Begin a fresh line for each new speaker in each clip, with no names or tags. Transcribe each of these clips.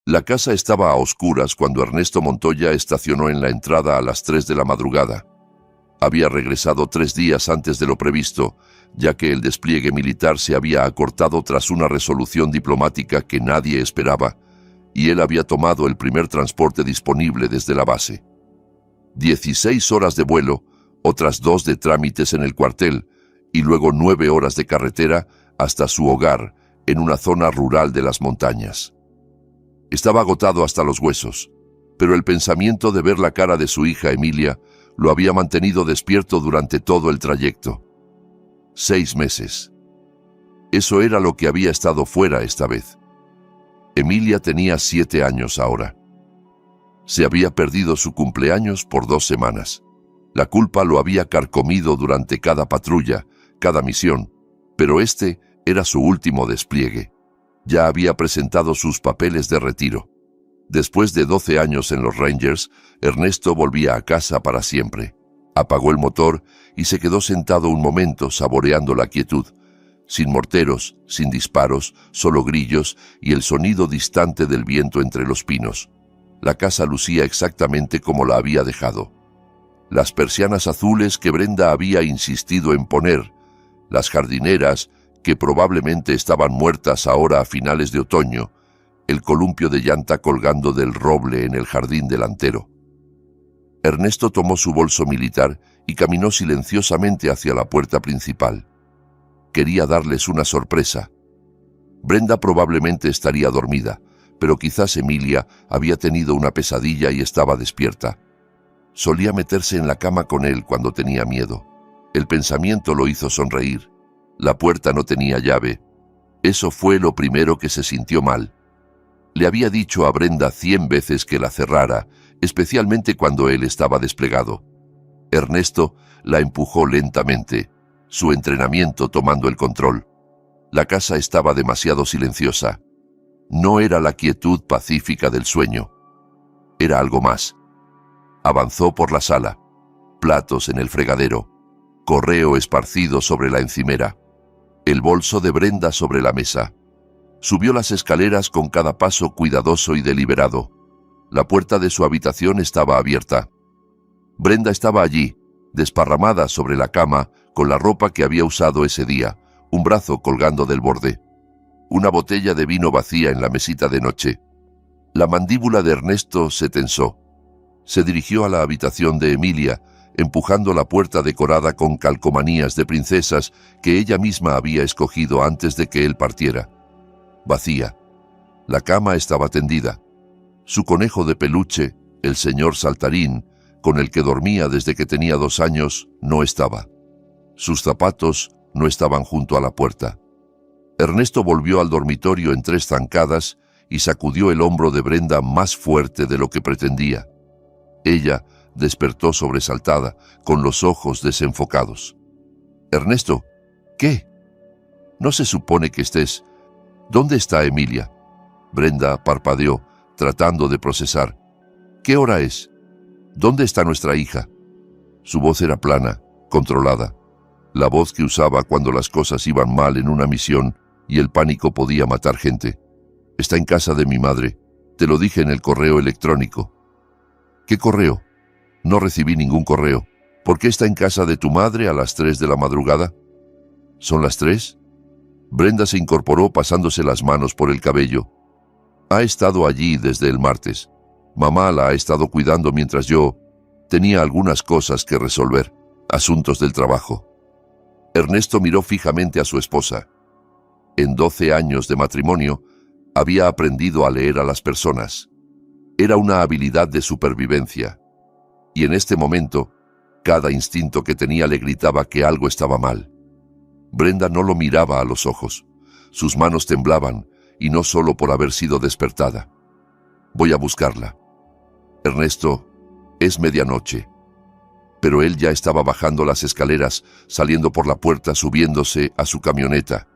La casa estaba a oscuras cuando Ernesto Montoya estacionó en la entrada a las 3 de la madrugada. Había regresado 3 días antes de lo previsto, ya que el despliegue militar se había acortado tras una resolución diplomática que nadie esperaba, y él había tomado el primer transporte disponible desde la base. 16 horas de vuelo, otras 2 de trámites en el cuartel, y luego 9 horas de carretera hasta su hogar, en una zona rural de las montañas. Estaba agotado hasta los huesos, pero el pensamiento de ver la cara de su hija Emilia lo había mantenido despierto durante todo el trayecto. 6 meses. Eso era lo que había estado fuera esta vez. Emilia tenía 7 años ahora. Se había perdido su cumpleaños por 2 semanas. La culpa lo había carcomido durante cada patrulla, cada misión, pero este era su último despliegue. Ya había presentado sus papeles de retiro. Después de 12 años en los Rangers, Ernesto volvía a casa para siempre. Apagó el motor y se quedó sentado un momento saboreando la quietud. Sin morteros, sin disparos, solo grillos y el sonido distante del viento entre los pinos. La casa lucía exactamente como la había dejado. Las persianas azules que Brenda había insistido en poner, las jardineras que probablemente estaban muertas ahora a finales de otoño, el columpio de llanta colgando del roble en el jardín delantero. Ernesto tomó su bolso militar y caminó silenciosamente hacia la puerta principal. Quería darles una sorpresa. Brenda probablemente estaría dormida, pero quizás Emilia había tenido una pesadilla y estaba despierta. Solía meterse en la cama con él cuando tenía miedo. El pensamiento lo hizo sonreír. La puerta no tenía llave. Eso fue lo primero que se sintió mal. Le había dicho a Brenda 100 veces que la cerrara, especialmente cuando él estaba desplegado. Ernesto la empujó lentamente, su entrenamiento tomando el control. La casa estaba demasiado silenciosa. No era la quietud pacífica del sueño. Era algo más. Avanzó por la sala. Platos en el fregadero. Correo esparcido sobre la encimera. El bolso de Brenda sobre la mesa. Subió las escaleras con cada paso cuidadoso y deliberado. La puerta de su habitación estaba abierta. Brenda estaba allí, desparramada sobre la cama, con la ropa que había usado ese día, un brazo colgando del borde. Una botella de vino vacía en la mesita de noche. La mandíbula de Ernesto se tensó. Se dirigió a la habitación de Emilia, empujando la puerta decorada con calcomanías de princesas que ella misma había escogido antes de que él partiera. Vacía. La cama estaba tendida. Su conejo de peluche, el señor Saltarín, con el que dormía desde que tenía 2 años, no estaba. Sus zapatos no estaban junto a la puerta. Ernesto volvió al dormitorio en 3 zancadas y sacudió el hombro de Brenda más fuerte de lo que pretendía. Ella despertó sobresaltada, con los ojos desenfocados. «Ernesto, ¿qué? No se supone que estés... ¿Dónde está Emilia?» Brenda parpadeó, tratando de procesar. «¿Qué hora es? ¿Dónde está nuestra hija?» Su voz era plana, controlada. La voz que usaba cuando las cosas iban mal en una misión y el pánico podía matar gente. «Está en casa de mi madre. Te lo dije en el correo electrónico». «¿Qué correo? No recibí ningún correo. ¿Por qué está en casa de tu madre a las 3 de la madrugada?» «¿Son las 3? Brenda se incorporó pasándose las manos por el cabello. «Ha estado allí desde el martes. Mamá la ha estado cuidando mientras yo tenía algunas cosas que resolver, asuntos del trabajo». Ernesto miró fijamente a su esposa. En 12 años de matrimonio, había aprendido a leer a las personas. Era una habilidad de supervivencia. Y en este momento, cada instinto que tenía le gritaba que algo estaba mal. Brenda no lo miraba a los ojos. Sus manos temblaban, y no solo por haber sido despertada. «Voy a buscarla». «Ernesto, es medianoche». Pero él ya estaba bajando las escaleras, saliendo por la puerta, subiéndose a su camioneta.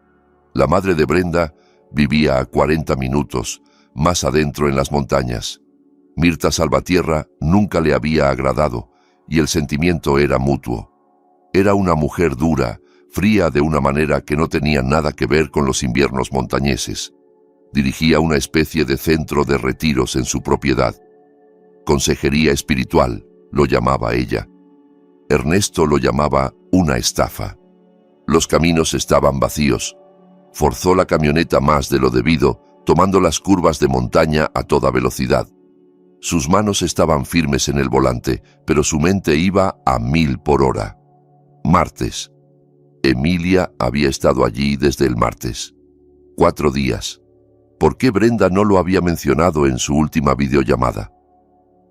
La madre de Brenda vivía a 40 minutos, más adentro en las montañas. Mirta Salvatierra nunca le había agradado, y el sentimiento era mutuo. Era una mujer dura, fría de una manera que no tenía nada que ver con los inviernos montañeses. Dirigía una especie de centro de retiros en su propiedad. Consejería espiritual, lo llamaba ella. Ernesto lo llamaba una estafa. Los caminos estaban vacíos. Forzó la camioneta más de lo debido, tomando las curvas de montaña a toda velocidad. Sus manos estaban firmes en el volante, pero su mente iba a 1000 por hora. Martes. Emilia había estado allí desde el martes. 4 días. ¿Por qué Brenda no lo había mencionado en su última videollamada?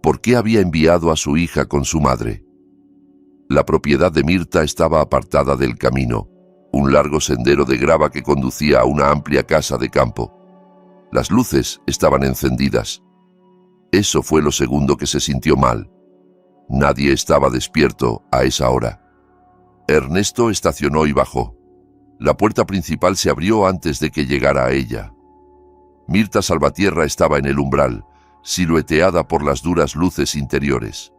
¿Por qué había enviado a su hija con su madre? La propiedad de Mirta estaba apartada del camino, un largo sendero de grava que conducía a una amplia casa de campo. Las luces estaban encendidas. Eso fue lo segundo que se sintió mal. Nadie estaba despierto a esa hora. Ernesto estacionó y bajó. La puerta principal se abrió antes de que llegara a ella. Mirta Salvatierra estaba en el umbral, silueteada por las duras luces interiores.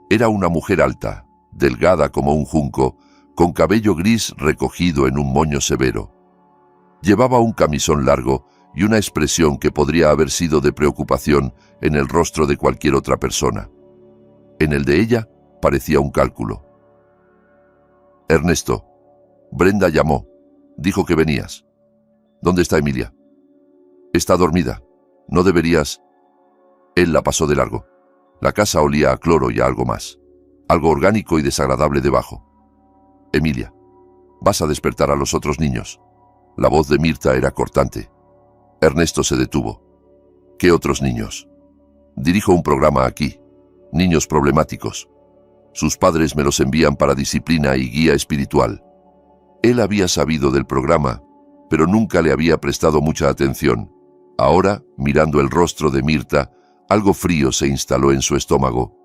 Era una mujer alta, delgada como un junco, con cabello gris recogido en un moño severo. Llevaba un camisón largo y una expresión que podría haber sido de preocupación en el rostro de cualquier otra persona. En el de ella parecía un cálculo. Ernesto, Brenda llamó. Dijo que venías. ¿Dónde está Emilia? Está dormida. No deberías... Él la pasó de largo. La casa olía a cloro y a algo más. Algo orgánico y desagradable debajo. Emilia, vas a despertar a los otros niños. La voz de Mirta era cortante. Ernesto se detuvo. ¿Qué otros niños? Dirijo un programa aquí. Niños problemáticos. Sus padres me los envían para disciplina y guía espiritual. Él había sabido del programa, pero nunca le había prestado mucha atención. Ahora, mirando el rostro de Mirta, algo frío se instaló en su estómago.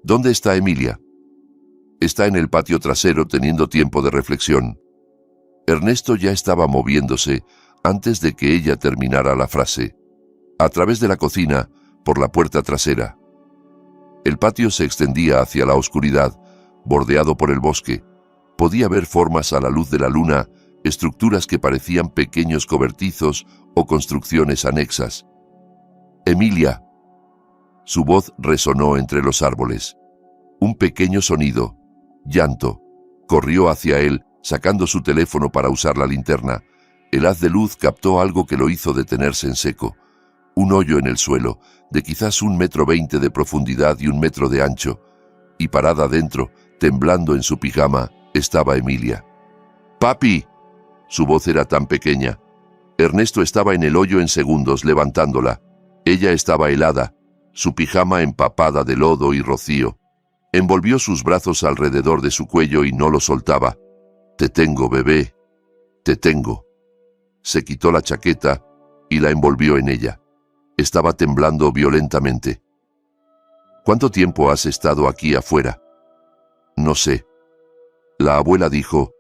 ¿Dónde está Emilia? Está en el patio trasero teniendo tiempo de reflexión. Ernesto ya estaba moviéndose antes de que ella terminara la frase. A través de la cocina, por la puerta trasera. El patio se extendía hacia la oscuridad, bordeado por el bosque. Podía ver formas a la luz de la luna, estructuras que parecían pequeños cobertizos o construcciones anexas. Emilia. Su voz resonó entre los árboles. Un pequeño sonido, llanto, corrió hacia él, sacando su teléfono para usar la linterna. El haz de luz captó algo que lo hizo detenerse en seco. Un hoyo en el suelo, de quizás 1,20 m de profundidad y 1 metro de ancho, y parada dentro, temblando en su pijama, estaba Emilia. ¡Papi! Su voz era tan pequeña. Ernesto estaba en el hoyo en segundos, levantándola. Ella estaba helada, su pijama empapada de lodo y rocío. Envolvió sus brazos alrededor de su cuello y no lo soltaba. «Te tengo, bebé. Te tengo». Se quitó la chaqueta y la envolvió en ella. Estaba temblando violentamente. «¿Cuánto tiempo has estado aquí afuera?» «No sé». La abuela dijo...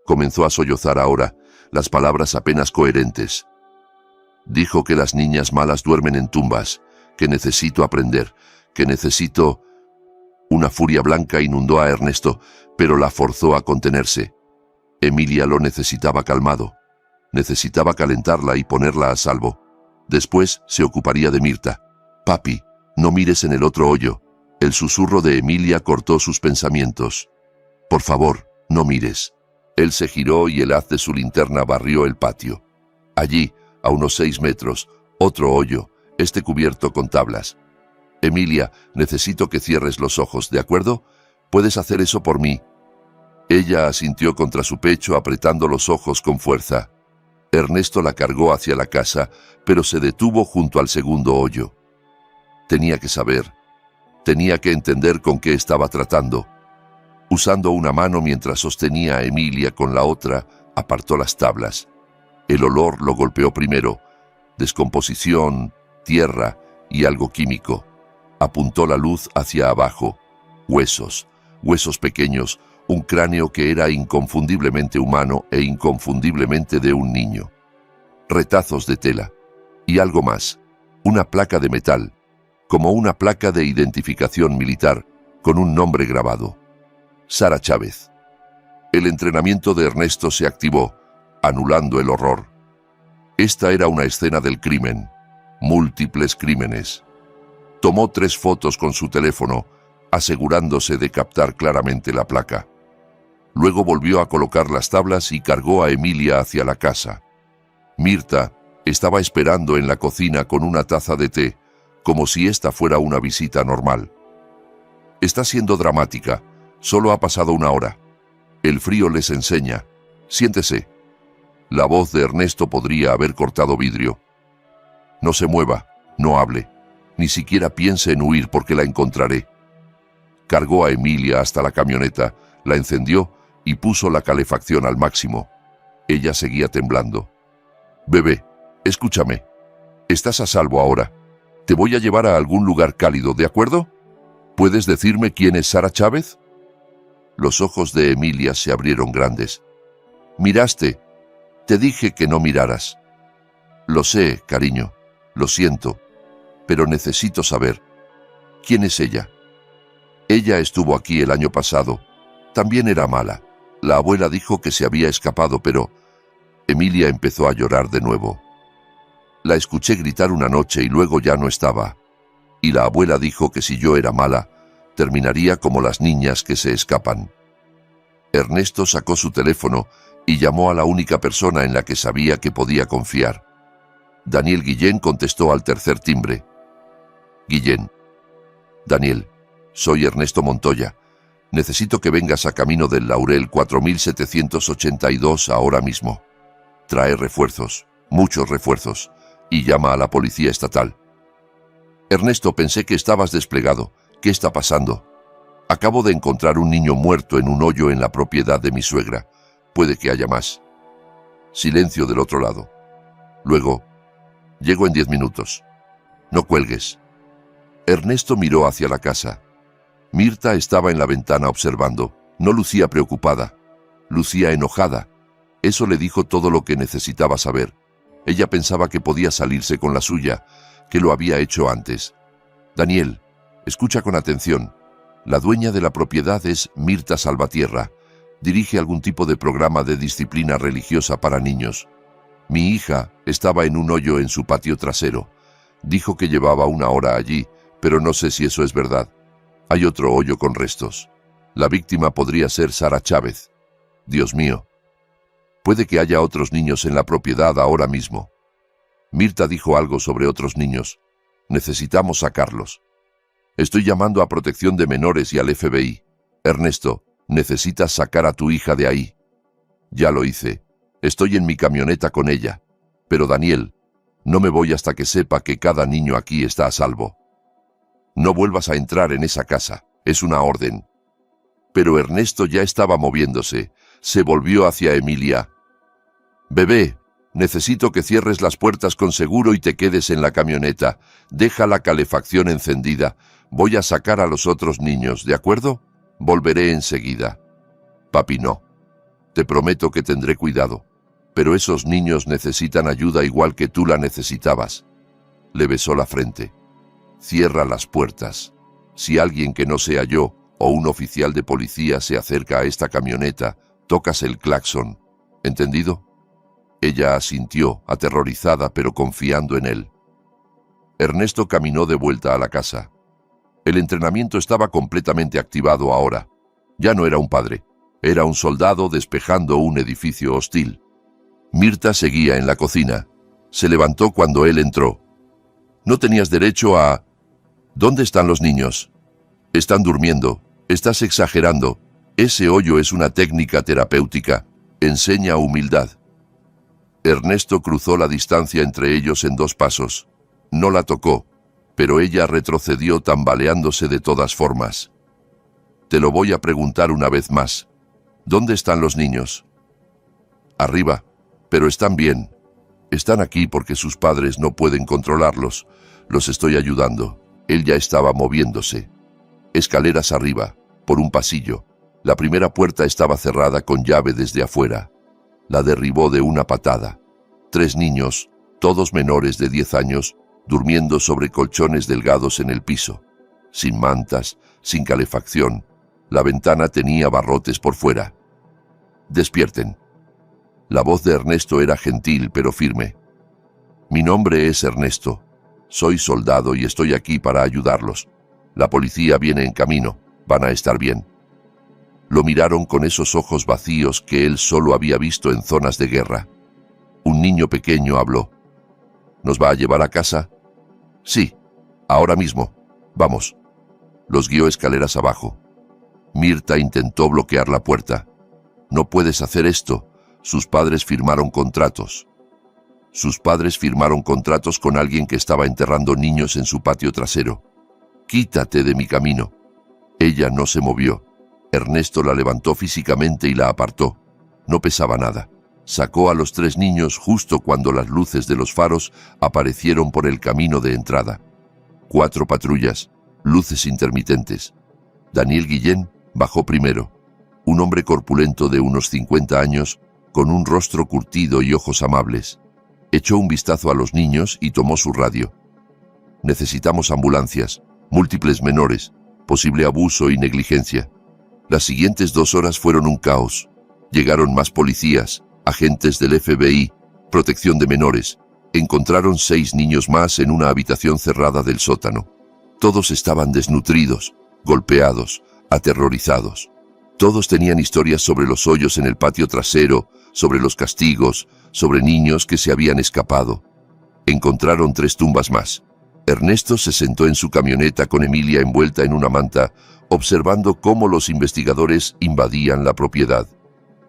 Comenzó a sollozar ahora, las palabras apenas coherentes. Dijo que las niñas malas duermen en tumbas, que necesito aprender, que necesito... Una furia blanca inundó a Ernesto, pero la forzó a contenerse. Emilia lo necesitaba calmado. Necesitaba calentarla y ponerla a salvo. Después se ocuparía de Mirta. «Papi, no mires en el otro hoyo». El susurro de Emilia cortó sus pensamientos. «Por favor, no mires». Él se giró y el haz de su linterna barrió el patio. Allí, a unos 6 metros, otro hoyo, este cubierto con tablas. «Emilia, necesito que cierres los ojos, ¿de acuerdo? ¿Puedes hacer eso por mí?» Ella asintió contra su pecho apretando los ojos con fuerza. Ernesto la cargó hacia la casa, pero se detuvo junto al segundo hoyo. Tenía que saber. Tenía que entender con qué estaba tratando. Usando una mano mientras sostenía a Emilia con la otra, apartó las tablas. El olor lo golpeó primero. Descomposición, tierra y algo químico. Apuntó la luz hacia abajo. Huesos, huesos pequeños, un cráneo que era inconfundiblemente humano e inconfundiblemente de un niño. Retazos de tela. Y algo más. Una placa de metal, como una placa de identificación militar, con un nombre grabado. Sara Chávez. El entrenamiento de Ernesto se activó, anulando el horror. Esta era una escena del crimen, múltiples crímenes. Tomó 3 fotos con su teléfono, asegurándose de captar claramente la placa. Luego volvió a colocar las tablas y cargó a Emilia hacia la casa. Mirta estaba esperando en la cocina con una taza de té, como si esta fuera una visita normal. Está siendo dramática. Solo ha pasado 1 hora. El frío les enseña. Siéntese. La voz de Ernesto podría haber cortado vidrio. No se mueva, no hable. Ni siquiera piense en huir porque la encontraré. Cargó a Emilia hasta la camioneta, la encendió y puso la calefacción al máximo. Ella seguía temblando. Bebé, escúchame. Estás a salvo ahora. Te voy a llevar a algún lugar cálido, ¿de acuerdo? ¿Puedes decirme quién es Sara Chávez? Los ojos de Emilia se abrieron grandes. Miraste. Te dije que no miraras. Lo sé, cariño. Lo siento. Pero necesito saber. ¿Quién es ella? Ella estuvo aquí el año pasado. También era mala. La abuela dijo que se había escapado, pero... Emilia empezó a llorar de nuevo. La escuché gritar una noche y luego ya no estaba. Y la abuela dijo que si yo era mala, terminaría como las niñas que se escapan. Ernesto sacó su teléfono y llamó a la única persona en la que sabía que podía confiar. Daniel Guillén contestó al tercer timbre. Guillén. Daniel, soy Ernesto Montoya. Necesito que vengas a Camino del Laurel 4782 ahora mismo. Trae refuerzos, muchos refuerzos, y llama a la policía estatal. Ernesto, pensé que estabas desplegado. ¿Qué está pasando? Acabo de encontrar un niño muerto en un hoyo en la propiedad de mi suegra. Puede que haya más. Silencio del otro lado. Luego, llego en 10 minutos. No cuelgues. Ernesto miró hacia la casa. Mirta estaba en la ventana observando. No lucía preocupada. Lucía enojada. Eso le dijo todo lo que necesitaba saber. Ella pensaba que podía salirse con la suya, que lo había hecho antes. Daniel, escucha con atención. La dueña de la propiedad es Mirta Salvatierra. Dirige algún tipo de programa de disciplina religiosa para niños. Mi hija estaba en un hoyo en su patio trasero. Dijo que llevaba 1 hora allí, pero no sé si eso es verdad. Hay otro hoyo con restos. La víctima podría ser Sara Chávez. Dios mío. Puede que haya otros niños en la propiedad ahora mismo. Mirta dijo algo sobre otros niños. Necesitamos sacarlos. Estoy llamando a Protección de Menores y al FBI. Ernesto, necesitas sacar a tu hija de ahí. Ya lo hice. Estoy en mi camioneta con ella. Pero Daniel, no me voy hasta que sepa que cada niño aquí está a salvo. No vuelvas a entrar en esa casa. Es una orden. Pero Ernesto ya estaba moviéndose. Se volvió hacia Emilia. Bebé, necesito que cierres las puertas con seguro y te quedes en la camioneta. Deja la calefacción encendida. Voy a sacar a los otros niños, ¿de acuerdo? Volveré enseguida. Papi, no. Te prometo que tendré cuidado. Pero esos niños necesitan ayuda igual que tú la necesitabas. Le besó la frente. Cierra las puertas. Si alguien que no sea yo o un oficial de policía se acerca a esta camioneta, tocas el claxon. ¿Entendido? Ella asintió, aterrorizada pero confiando en él. Ernesto caminó de vuelta a la casa. El entrenamiento estaba completamente activado ahora. Ya no era un padre, era un soldado despejando un edificio hostil. Mirta seguía en la cocina. Se levantó cuando él entró. No tenías derecho a... ¿Dónde están los niños? Están durmiendo. Estás exagerando. Ese hoyo es una técnica terapéutica. Enseña humildad. Ernesto cruzó la distancia entre ellos en 2 pasos. No la tocó, pero ella retrocedió tambaleándose de todas formas. Te lo voy a preguntar una vez más. ¿Dónde están los niños? Arriba, pero están bien. Están aquí porque sus padres no pueden controlarlos. Los estoy ayudando. Él ya estaba moviéndose. Escaleras arriba, por un pasillo. La primera puerta estaba cerrada con llave desde afuera. La derribó de una patada. 3 niños, todos menores de 10 años, durmiendo sobre colchones delgados en el piso. Sin mantas, sin calefacción. La ventana tenía barrotes por fuera. Despierten. La voz de Ernesto era gentil pero firme. Mi nombre es Ernesto. Soy soldado y estoy aquí para ayudarlos. La policía viene en camino. Van a estar bien. Lo miraron con esos ojos vacíos que él solo había visto en zonas de guerra. Un niño pequeño habló. ¿Nos va a llevar a casa? Sí, ahora mismo. Vamos. Los guió escaleras abajo. Mirta intentó bloquear la puerta. No puedes hacer esto. Sus padres firmaron contratos. Sus padres firmaron contratos con alguien que estaba enterrando niños en su patio trasero. Quítate de mi camino. Ella no se movió. Ernesto la levantó físicamente y la apartó. No pesaba nada. Sacó a los 3 niños justo cuando las luces de los faros aparecieron por el camino de entrada. 4 patrullas, luces intermitentes. Daniel Guillén bajó primero. Un hombre corpulento de unos 50 años, con un rostro curtido y ojos amables. Echó un vistazo a los niños y tomó su radio. Necesitamos ambulancias, múltiples menores, posible abuso y negligencia. Las siguientes 2 horas fueron un caos. Llegaron más policías, agentes del FBI, protección de menores. Encontraron 6 niños más en una habitación cerrada del sótano. Todos estaban desnutridos, golpeados, aterrorizados. Todos tenían historias sobre los hoyos en el patio trasero, sobre los castigos, sobre niños que se habían escapado. Encontraron 3 tumbas más. Ernesto se sentó en su camioneta con Emilia envuelta en una manta, observando cómo los investigadores invadían la propiedad.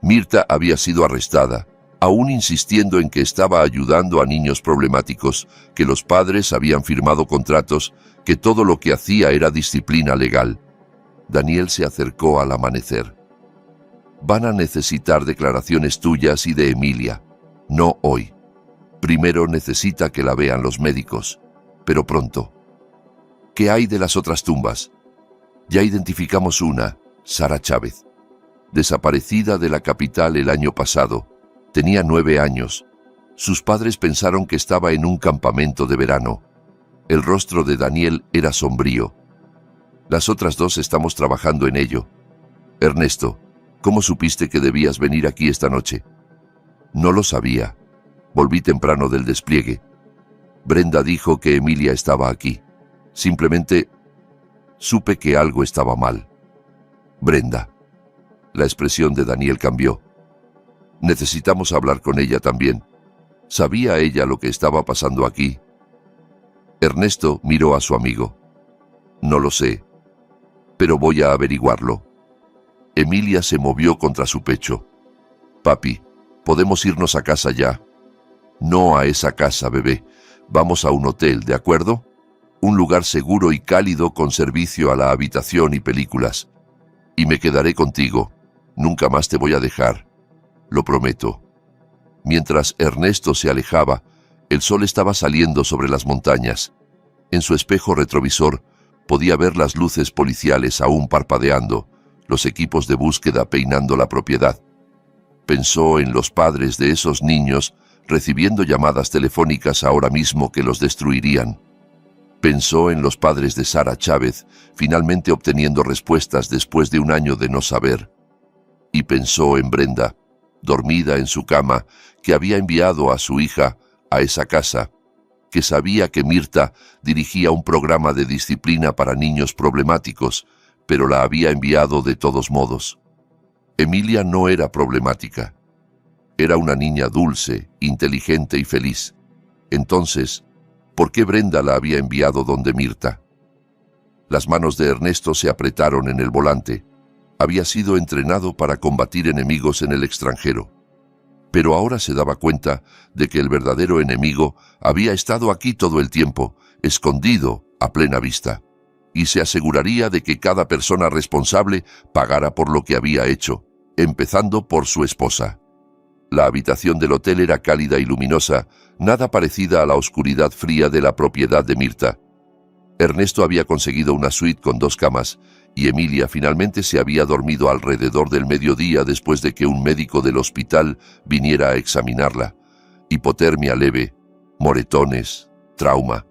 Mirta había sido arrestada, aún insistiendo en que estaba ayudando a niños problemáticos, que los padres habían firmado contratos, que todo lo que hacía era disciplina legal. Daniel se acercó al amanecer. Van a necesitar declaraciones tuyas y de Emilia. No hoy. Primero necesita que la vean los médicos, pero pronto. ¿Qué hay de las otras tumbas? Ya identificamos una, Sara Chávez. Desaparecida de la capital el año pasado. Tenía 9 años. Sus padres pensaron que estaba en un campamento de verano. El rostro de Daniel era sombrío. Las otras 2 estamos trabajando en ello. Ernesto, ¿cómo supiste que debías venir aquí esta noche? No lo sabía. Volví temprano del despliegue. Brenda dijo que Emilia estaba aquí. Simplemente supe que algo estaba mal. Brenda. La expresión de Daniel cambió. Necesitamos hablar con ella también. ¿Sabía ella lo que estaba pasando aquí? Ernesto miró a su amigo. No lo sé, pero voy a averiguarlo. Emilia se movió contra su pecho. Papi, ¿podemos irnos a casa ya? No a esa casa, bebé. Vamos a un hotel, ¿de acuerdo? Un lugar seguro y cálido con servicio a la habitación y películas. Y me quedaré contigo. Nunca más te voy a dejar. Lo prometo. Mientras Ernesto se alejaba, el sol estaba saliendo sobre las montañas. En su espejo retrovisor podía ver las luces policiales aún parpadeando, los equipos de búsqueda peinando la propiedad. Pensó en los padres de esos niños recibiendo llamadas telefónicas ahora mismo que los destruirían. Pensó en los padres de Sara Chávez finalmente obteniendo respuestas después de un año de no saber. Y pensó en Brenda, dormida en su cama, que había enviado a su hija a esa casa, que sabía que Mirta dirigía un programa de disciplina para niños problemáticos, pero la había enviado de todos modos. Emilia no era problemática. Era una niña dulce, inteligente y feliz. Entonces, ¿por qué Brenda la había enviado donde Mirta? Las manos de Ernesto se apretaron en el volante. Había sido entrenado para combatir enemigos en el extranjero. Pero ahora se daba cuenta de que el verdadero enemigo había estado aquí todo el tiempo, escondido a plena vista, y se aseguraría de que cada persona responsable pagara por lo que había hecho, empezando por su esposa. La habitación del hotel era cálida y luminosa, nada parecida a la oscuridad fría de la propiedad de Mirta. Ernesto había conseguido una suite con 2 camas, y Emilia finalmente se había dormido alrededor del mediodía después de que un médico del hospital viniera a examinarla. Hipotermia leve, moretones, trauma.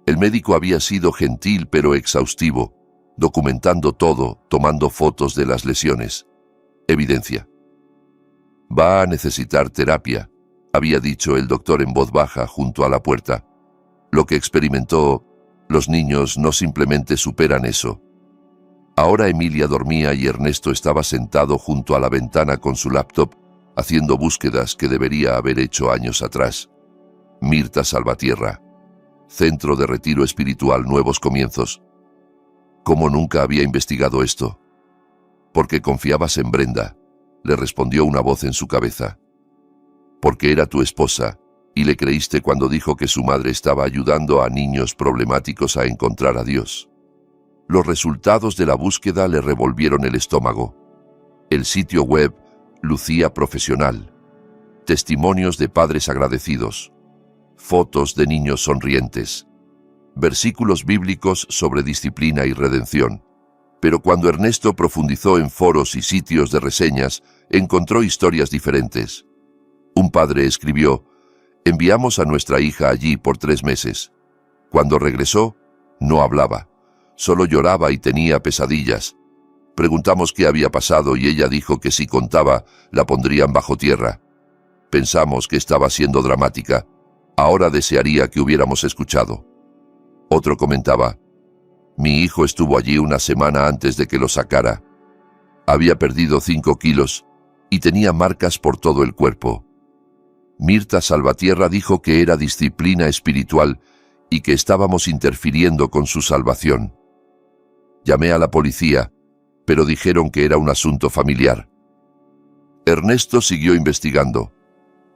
El médico había sido gentil pero exhaustivo, documentando todo, tomando fotos de las lesiones. Evidencia. Va a necesitar terapia, había dicho el doctor en voz baja junto a la puerta. Lo que experimentó, los niños no simplemente superan eso. Ahora Emilia dormía y Ernesto estaba sentado junto a la ventana con su laptop, haciendo búsquedas que debería haber hecho años atrás. Mirta Salvatierra. Centro de Retiro Espiritual Nuevos Comienzos. ¿Cómo nunca había investigado esto? Porque confiabas en Brenda, le respondió una voz en su cabeza. Porque era tu esposa, y le creíste cuando dijo que su madre estaba ayudando a niños problemáticos a encontrar a Dios. Los resultados de la búsqueda le revolvieron el estómago. El sitio web lucía profesional. Testimonios de padres agradecidos. Fotos de niños sonrientes. Versículos bíblicos sobre disciplina y redención. Pero cuando Ernesto profundizó en foros y sitios de reseñas, encontró historias diferentes. Un padre escribió: enviamos a nuestra hija allí por 3 meses. Cuando regresó, no hablaba. Solo lloraba y tenía pesadillas. Preguntamos qué había pasado y ella dijo que si contaba, la pondrían bajo tierra. Pensamos que estaba siendo dramática. Ahora desearía que hubiéramos escuchado. Otro comentaba: mi hijo estuvo allí una semana antes de que lo sacara. Había perdido 5 kilos y tenía marcas por todo el cuerpo. Mirta Salvatierra dijo que era disciplina espiritual y que estábamos interfiriendo con su salvación. Llamé a la policía, pero dijeron que era un asunto familiar. Ernesto siguió investigando.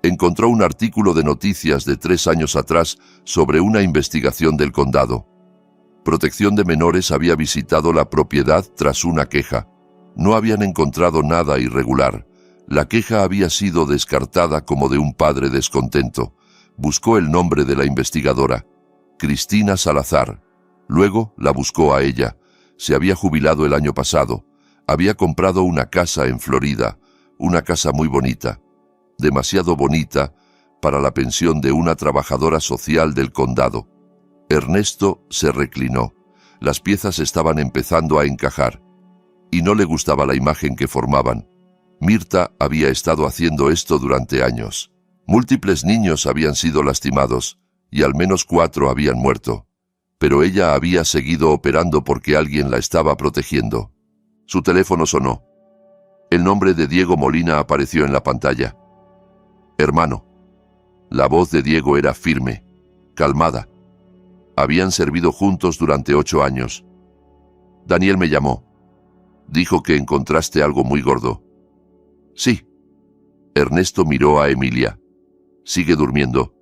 Encontró un artículo de noticias de 3 años atrás sobre una investigación del condado. Protección de Menores había visitado la propiedad tras una queja. No habían encontrado nada irregular. La queja había sido descartada como de un padre descontento. Buscó el nombre de la investigadora, Cristina Salazar. Luego la buscó a ella. Se había jubilado el año pasado. Había comprado una casa en Florida, una casa muy bonita. Demasiado bonita para la pensión de una trabajadora social del condado. Ernesto se reclinó. Las piezas estaban empezando a encajar. Y no le gustaba la imagen que formaban. Mirta había estado haciendo esto durante años. Múltiples niños habían sido lastimados, y al menos 4 habían muerto. Pero ella había seguido operando porque alguien la estaba protegiendo. Su teléfono sonó. El nombre de Diego Molina apareció en la pantalla. Hermano. La voz de Diego era firme, calmada. Habían servido juntos durante 8 años. Daniel me llamó. Dijo que encontraste algo muy gordo. Sí. Ernesto miró a Emilia. Sigue durmiendo.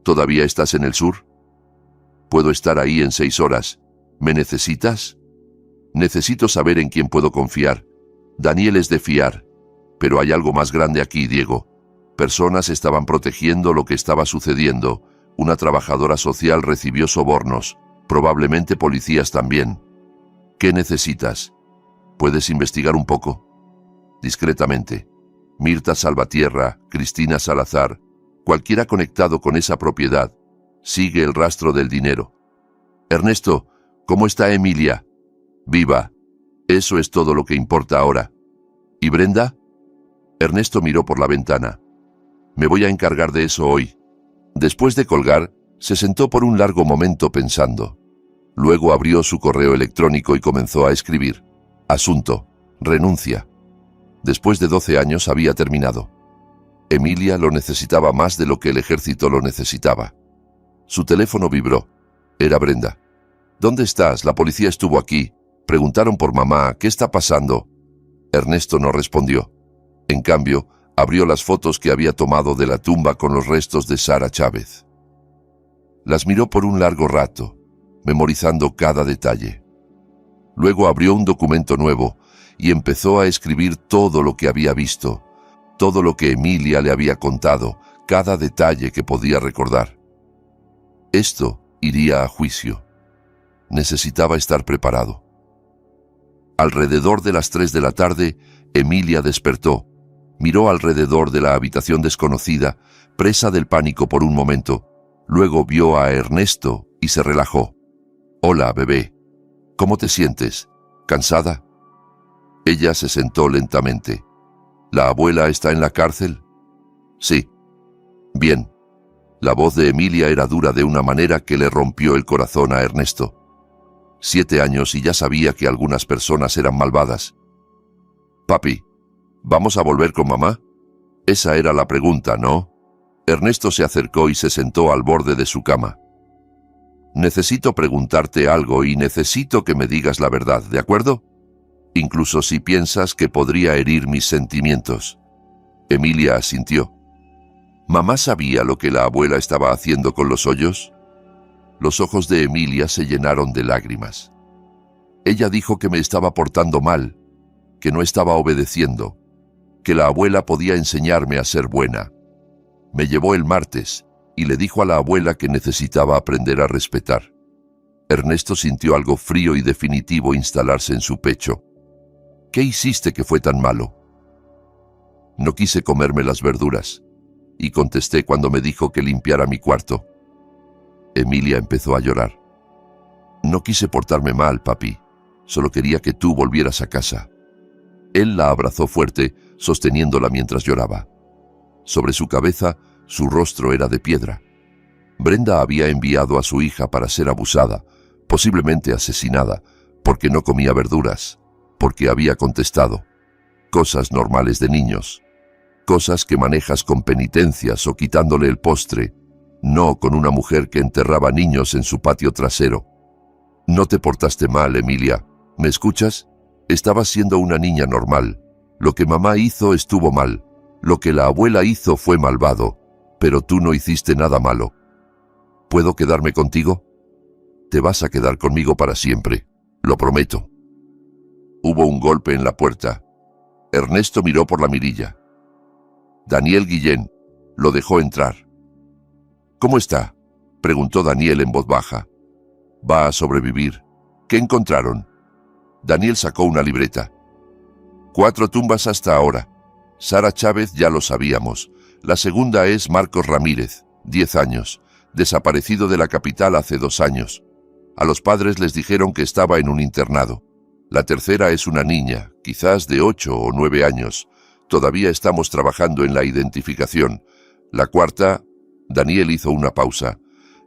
¿Todavía estás en el sur? Puedo estar ahí en 6 horas. ¿Me necesitas? Necesito saber en quién puedo confiar. Daniel es de fiar. Pero hay algo más grande aquí, Diego. Personas estaban protegiendo lo que estaba sucediendo. Una trabajadora social recibió sobornos. Probablemente policías también. ¿Qué necesitas? ¿Puedes investigar un poco? Discretamente. Mirta Salvatierra, Cristina Salazar, cualquiera conectado con esa propiedad, sigue el rastro del dinero. Ernesto, ¿cómo está Emilia? Viva. Eso es todo lo que importa ahora. ¿Y Brenda? Ernesto miró por la ventana. Me voy a encargar de eso hoy. Después de colgar, se sentó por un largo momento pensando. Luego abrió su correo electrónico y comenzó a escribir. Asunto. Renuncia. Después de 12 años había terminado. Emilia lo necesitaba más de lo que el ejército lo necesitaba. Su teléfono vibró. Era Brenda. ¿Dónde estás? La policía estuvo aquí. Preguntaron por mamá. ¿Qué está pasando? Ernesto no respondió. En cambio, abrió las fotos que había tomado de la tumba con los restos de Sara Chávez. Las miró por un largo rato, memorizando cada detalle. Luego abrió un documento nuevo y empezó a escribir todo lo que había visto, todo lo que Emilia le había contado, cada detalle que podía recordar. Esto iría a juicio. Necesitaba estar preparado. Alrededor de las 3 de la tarde, Emilia despertó. Miró alrededor de la habitación desconocida, presa del pánico por un momento. Luego vio a Ernesto y se relajó. «Hola, bebé. ¿Cómo te sientes? ¿Cansada?» Ella se sentó lentamente. «¿La abuela está en la cárcel?» «Sí». Bien. La voz de Emilia era dura de una manera que le rompió el corazón a Ernesto. 7 años y ya sabía que algunas personas eran malvadas. Papi, ¿vamos a volver con mamá? Esa era la pregunta, ¿no? Ernesto se acercó y se sentó al borde de su cama. Necesito preguntarte algo y necesito que me digas la verdad, ¿de acuerdo? Incluso si piensas que podría herir mis sentimientos. Emilia asintió. ¿Mamá sabía lo que la abuela estaba haciendo con los hoyos? Los ojos de Emilia se llenaron de lágrimas. Ella dijo que me estaba portando mal, que no estaba obedeciendo, que la abuela podía enseñarme a ser buena. Me llevó el martes y le dijo a la abuela que necesitaba aprender a respetar. Ernesto sintió algo frío y definitivo instalarse en su pecho. ¿Qué hiciste que fue tan malo? No quise comerme las verduras, y contesté cuando me dijo que limpiara mi cuarto. Emilia empezó a llorar. No quise portarme mal, papi. Solo quería que tú volvieras a casa. Él la abrazó fuerte, sosteniéndola mientras lloraba. Sobre su cabeza, su rostro era de piedra. Brenda había enviado a su hija para ser abusada, posiblemente asesinada, porque no comía verduras, porque había contestado. Cosas normales de niños. Cosas que manejas con penitencias o quitándole el postre, no con una mujer que enterraba niños en su patio trasero. No te portaste mal, Emilia. ¿Me escuchas? Estabas siendo una niña normal. Lo que mamá hizo estuvo mal. Lo que la abuela hizo fue malvado. Pero tú no hiciste nada malo. ¿Puedo quedarme contigo? Te vas a quedar conmigo para siempre. Lo prometo. Hubo un golpe en la puerta. Ernesto miró por la mirilla. Daniel Guillén. Lo dejó entrar. ¿Cómo está?, preguntó Daniel en voz baja. Va a sobrevivir. ¿Qué encontraron? Daniel sacó una libreta. 4 tumbas hasta ahora. Sara Chávez ya lo sabíamos. La segunda es Marcos Ramírez, 10 años, desaparecido de la capital hace 2 años. A los padres les dijeron que estaba en un internado. La tercera es una niña, quizás de 8 o 9 años. Todavía estamos trabajando en la identificación. La cuarta... Daniel hizo una pausa.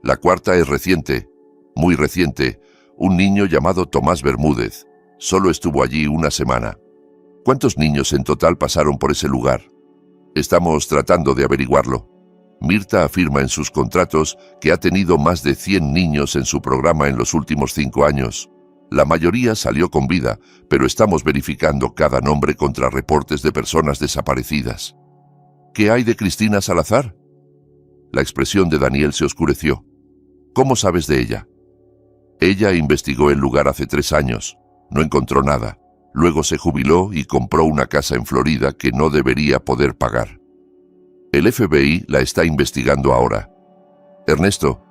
La cuarta es reciente, muy reciente. Un niño llamado Tomás Bermúdez. Solo estuvo allí 1 semana. ¿Cuántos niños en total pasaron por ese lugar? Estamos tratando de averiguarlo. Mirta afirma en sus contratos que ha tenido más de 100 niños en su programa en los últimos 5 años. La mayoría salió con vida, pero estamos verificando cada nombre contra reportes de personas desaparecidas. ¿Qué hay de Cristina Salazar? La expresión de Daniel se oscureció. ¿Cómo sabes de ella? Ella investigó el lugar hace 3 años. No encontró nada. Luego se jubiló y compró una casa en Florida que no debería poder pagar. El FBI la está investigando ahora. Ernesto,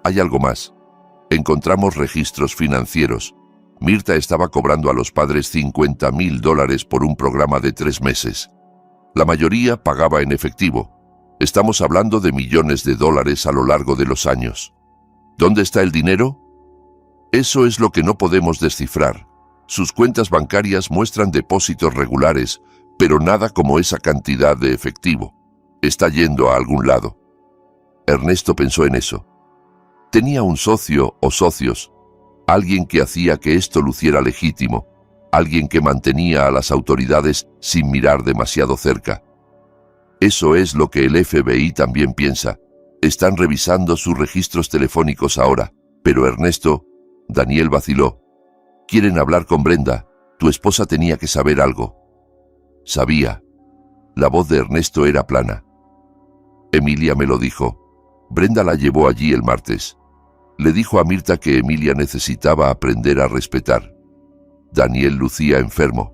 hay algo más. Encontramos registros financieros. Mirta estaba cobrando a los padres $50,000 por un programa de 3 meses. La mayoría pagaba en efectivo. Estamos hablando de millones de dólares a lo largo de los años. ¿Dónde está el dinero? Eso es lo que no podemos descifrar. Sus cuentas bancarias muestran depósitos regulares, pero nada como esa cantidad de efectivo. Está yendo a algún lado. Ernesto pensó en eso. Tenía un socio o socios, alguien que hacía que esto luciera legítimo, alguien que mantenía a las autoridades sin mirar demasiado cerca. Eso es lo que el FBI también piensa. Están revisando sus registros telefónicos ahora. Pero Ernesto, Daniel vaciló. Quieren hablar con Brenda. Tu esposa tenía que saber algo. Sabía. La voz de Ernesto era plana. Emilia me lo dijo. Brenda la llevó allí el martes. Le dijo a Mirta que Emilia necesitaba aprender a respetar. Daniel lucía enfermo.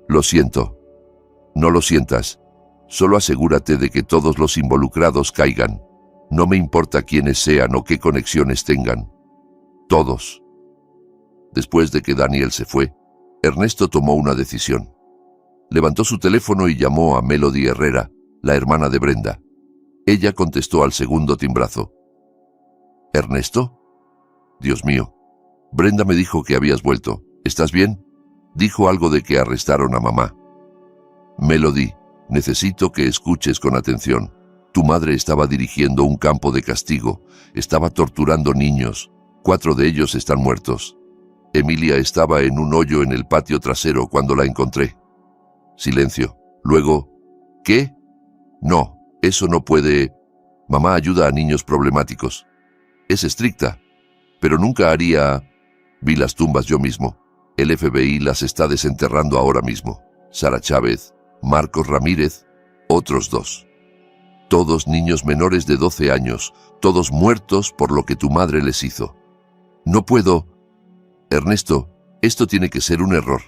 Lo siento. No lo sientas. Solo asegúrate de que todos los involucrados caigan. No me importa quiénes sean o qué conexiones tengan. Todos. Después de que Daniel se fue, Ernesto tomó una decisión. Levantó su teléfono y llamó a Melody Herrera, la hermana de Brenda. Ella contestó al segundo timbrazo. ¿Ernesto? Dios mío. Brenda me dijo que habías vuelto. ¿Estás bien? Dijo algo de que arrestaron a mamá. Melody, necesito que escuches con atención. Tu madre estaba dirigiendo un campo de castigo, estaba torturando niños, 4 de ellos están muertos. Emilia estaba en un hoyo en el patio trasero cuando la encontré. Silencio. Luego, ¿qué? No, eso no puede. Mamá ayuda a niños problemáticos. Es estricta, pero nunca haría. Vi las tumbas yo mismo. El FBI las está desenterrando ahora mismo. Sara Chávez, Marcos Ramírez, otros 2. Todos niños menores de 12 años, todos muertos por lo que tu madre les hizo. No puedo. Ernesto, esto tiene que ser un error.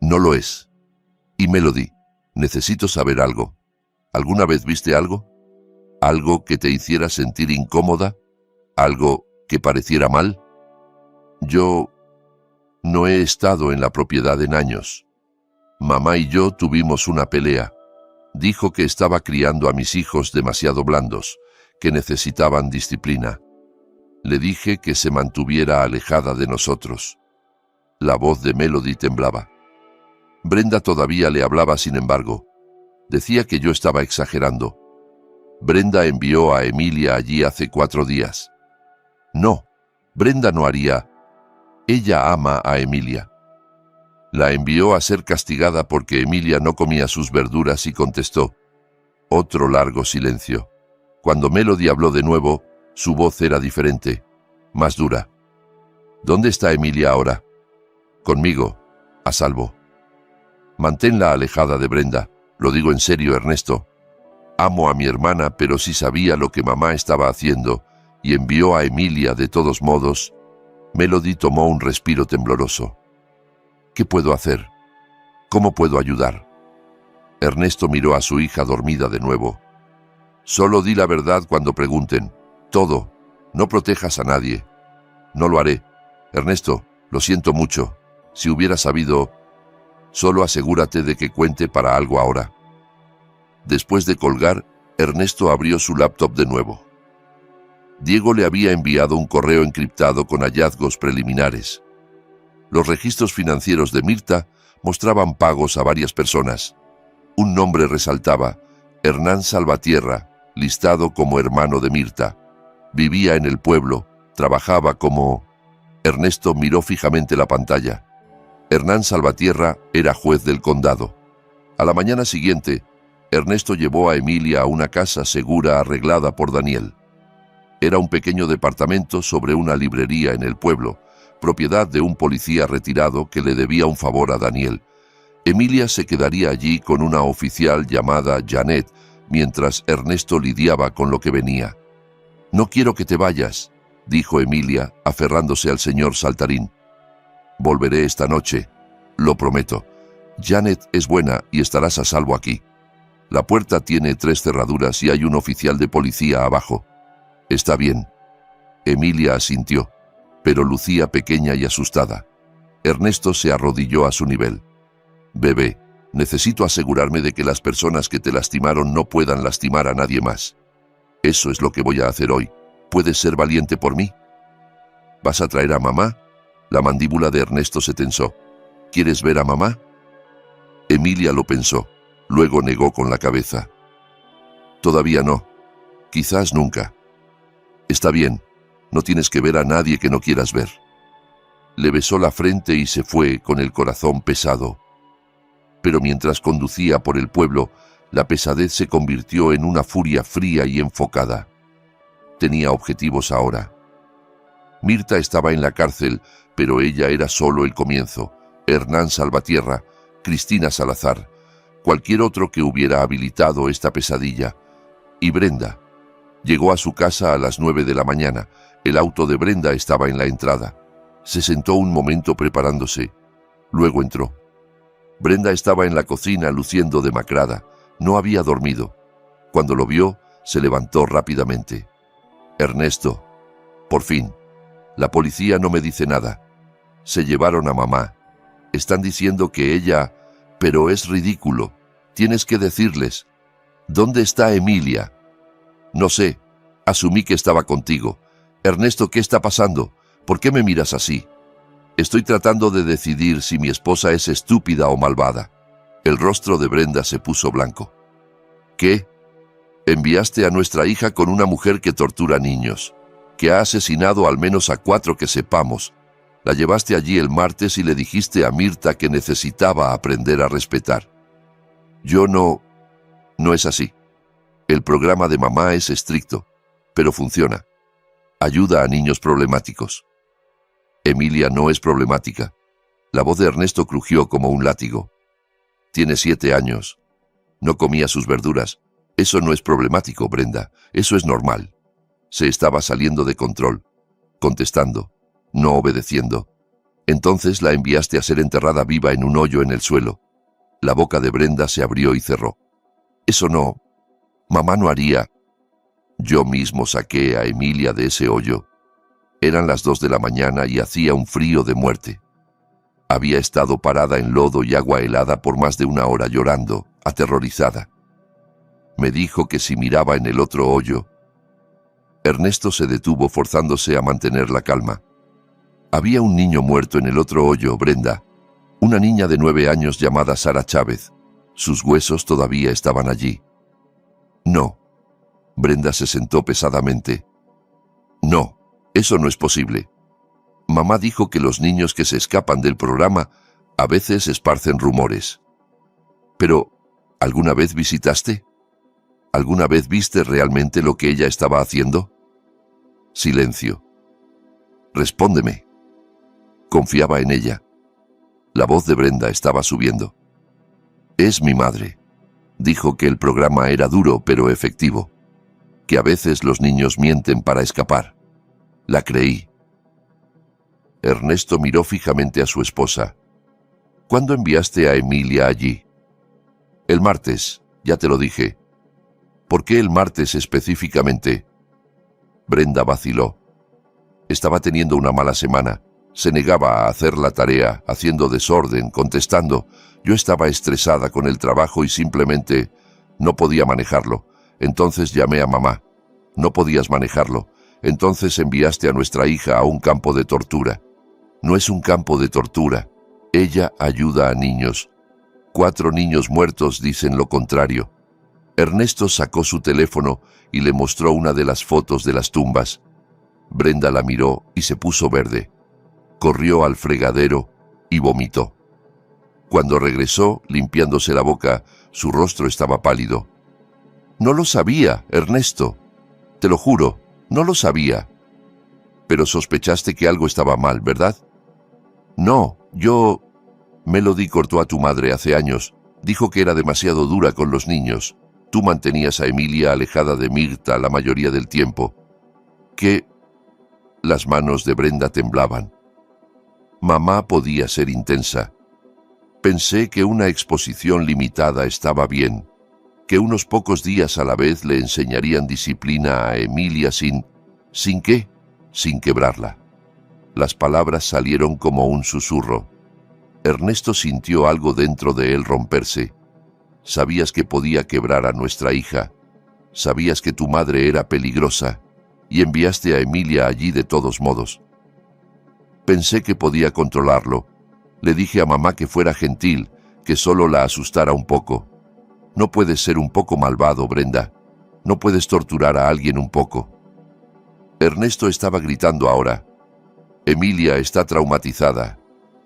No lo es. Y Melody, necesito saber algo. ¿Alguna vez viste algo? ¿Algo que te hiciera sentir incómoda? ¿Algo que pareciera mal? Yo no he estado en la propiedad en años. Mamá y yo tuvimos una pelea. Dijo que estaba criando a mis hijos demasiado blandos, que necesitaban disciplina. Le dije que se mantuviera alejada de nosotros. La voz de Melody temblaba. Brenda todavía le hablaba, sin embargo. Decía que yo estaba exagerando. Brenda envió a Emilia allí hace 4 días. No, Brenda no haría. Ella ama a Emilia. La envió a ser castigada porque Emilia no comía sus verduras y contestó. Otro largo silencio. Cuando Melody habló de nuevo, su voz era diferente, más dura. ¿Dónde está Emilia ahora? Conmigo, a salvo. Manténla alejada de Brenda. Lo digo en serio, Ernesto. Amo a mi hermana, pero sí sabía lo que mamá estaba haciendo y envió a Emilia de todos modos. Melody tomó un respiro tembloroso. ¿Qué puedo hacer? ¿Cómo puedo ayudar? Ernesto miró a su hija dormida de nuevo. Solo di la verdad cuando pregunten. Todo. No protejas a nadie. No lo haré. Ernesto, lo siento mucho. Si hubiera sabido... Solo asegúrate de que cuente para algo ahora. Después de colgar, Ernesto abrió su laptop de nuevo. Diego le había enviado un correo encriptado con hallazgos preliminares. Los registros financieros de Mirta mostraban pagos a varias personas. Un nombre resaltaba, Hernán Salvatierra, listado como hermano de Mirta. Vivía en el pueblo, trabajaba como... Ernesto miró fijamente la pantalla. Hernán Salvatierra era juez del condado. A la mañana siguiente, Ernesto llevó a Emilia a una casa segura arreglada por Daniel. Era un pequeño departamento sobre una librería en el pueblo, propiedad de un policía retirado que le debía un favor a Daniel. Emilia se quedaría allí con una oficial llamada Janet, mientras Ernesto lidiaba con lo que venía. «No quiero que te vayas», dijo Emilia, aferrándose al señor Saltarín. «Volveré esta noche, lo prometo. Janet es buena y estarás a salvo aquí. La puerta tiene 3 cerraduras y hay un oficial de policía abajo». «Está bien». Emilia asintió, pero lucía pequeña y asustada. Ernesto se arrodilló a su nivel. «Bebé, necesito asegurarme de que las personas que te lastimaron no puedan lastimar a nadie más. Eso es lo que voy a hacer hoy. ¿Puedes ser valiente por mí?» «¿Vas a traer a mamá?» La mandíbula de Ernesto se tensó. «¿Quieres ver a mamá?» Emilia lo pensó, luego negó con la cabeza. «Todavía no. Quizás nunca». «Está bien. No tienes que ver a nadie que no quieras ver». Le besó la frente y se fue con el corazón pesado. Pero mientras conducía por el pueblo, la pesadez se convirtió en una furia fría y enfocada. Tenía objetivos ahora. Mirta estaba en la cárcel, pero ella era solo el comienzo. Hernán Salvatierra, Cristina Salazar, cualquier otro que hubiera habilitado esta pesadilla. Y Brenda. Llegó a su casa a las 9 de la mañana. El auto de Brenda estaba en la entrada. Se sentó un momento preparándose. Luego entró. Brenda estaba en la cocina luciendo demacrada. No había dormido. Cuando lo vio, se levantó rápidamente. «Ernesto, por fin. La policía no me dice nada. Se llevaron a mamá. Están diciendo que ella... Pero es ridículo. Tienes que decirles. ¿Dónde está Emilia?» «No sé. Asumí que estaba contigo. Ernesto, ¿qué está pasando? ¿Por qué me miras así?» «Estoy tratando de decidir si mi esposa es estúpida o malvada». El rostro de Brenda se puso blanco. «¿Qué?» Enviaste a nuestra hija con una mujer que tortura niños, que ha asesinado al menos a 4 que sepamos. La llevaste allí el martes y le dijiste a Mirta que necesitaba aprender a respetar. No es así. El programa de mamá es estricto, pero funciona. Ayuda a niños problemáticos. Emilia no es problemática. La voz de Ernesto crujió como un látigo. Tiene 7 años. No comía sus verduras. Eso no es problemático, Brenda. Eso es normal. Se estaba saliendo de control, contestando, no obedeciendo. Entonces la enviaste a ser enterrada viva en un hoyo en el suelo. La boca de Brenda se abrió y cerró. Eso no. Mamá no haría. Yo mismo saqué a Emilia de ese hoyo. Eran las 2 de la mañana y hacía un frío de muerte. Había estado parada en lodo y agua helada por más de 1 hora llorando, aterrorizada. Me dijo que si miraba en el otro hoyo. Ernesto se detuvo forzándose a mantener la calma. Había un niño muerto en el otro hoyo, Brenda. Una niña de 9 años llamada Sara Chávez. Sus huesos todavía estaban allí. No. Brenda se sentó pesadamente. No, eso no es posible. Mamá dijo que los niños que se escapan del programa a veces esparcen rumores. Pero, ¿alguna vez visitaste? ¿Alguna vez viste realmente lo que ella estaba haciendo? Silencio. Respóndeme. Confiaba en ella. La voz de Brenda estaba subiendo. Es mi madre. Dijo que el programa era duro pero efectivo. Que a veces los niños mienten para escapar. La creí. Ernesto miró fijamente a su esposa. ¿Cuándo enviaste a Emilia allí? El martes, ya te lo dije. ¿Por qué el martes específicamente? Brenda vaciló. Estaba teniendo una mala semana. Se negaba a hacer la tarea, haciendo desorden, contestando. Yo estaba estresada con el trabajo y simplemente no podía manejarlo. Entonces llamé a mamá. No podías manejarlo. Entonces enviaste a nuestra hija a un campo de tortura. No es un campo de tortura. Ella ayuda a niños. 4 niños muertos dicen lo contrario. Ernesto sacó su teléfono y le mostró una de las fotos de las tumbas. Brenda la miró y se puso verde. Corrió al fregadero y vomitó. Cuando regresó, limpiándose la boca, su rostro estaba pálido. No lo sabía, Ernesto. Te lo juro, no lo sabía. Pero sospechaste que algo estaba mal, ¿verdad? No, yo... Melody cortó a tu madre hace años. Dijo que era demasiado dura con los niños. Tú mantenías a Emilia alejada de Mirta la mayoría del tiempo. ¿Qué? Las manos de Brenda temblaban. Mamá podía ser intensa. Pensé que una exposición limitada estaba bien, que unos pocos días a la vez le enseñarían disciplina a Emilia ¿Sin qué? Sin quebrarla. Las palabras salieron como un susurro. Ernesto sintió algo dentro de él romperse. Sabías que podía quebrar a nuestra hija. Sabías que tu madre era peligrosa y enviaste a Emilia allí de todos modos. Pensé que podía controlarlo. Le dije a mamá que fuera gentil, que solo la asustara un poco. No puedes ser un poco malvado, Brenda. No puedes torturar a alguien un poco. Ernesto estaba gritando ahora. Emilia está traumatizada.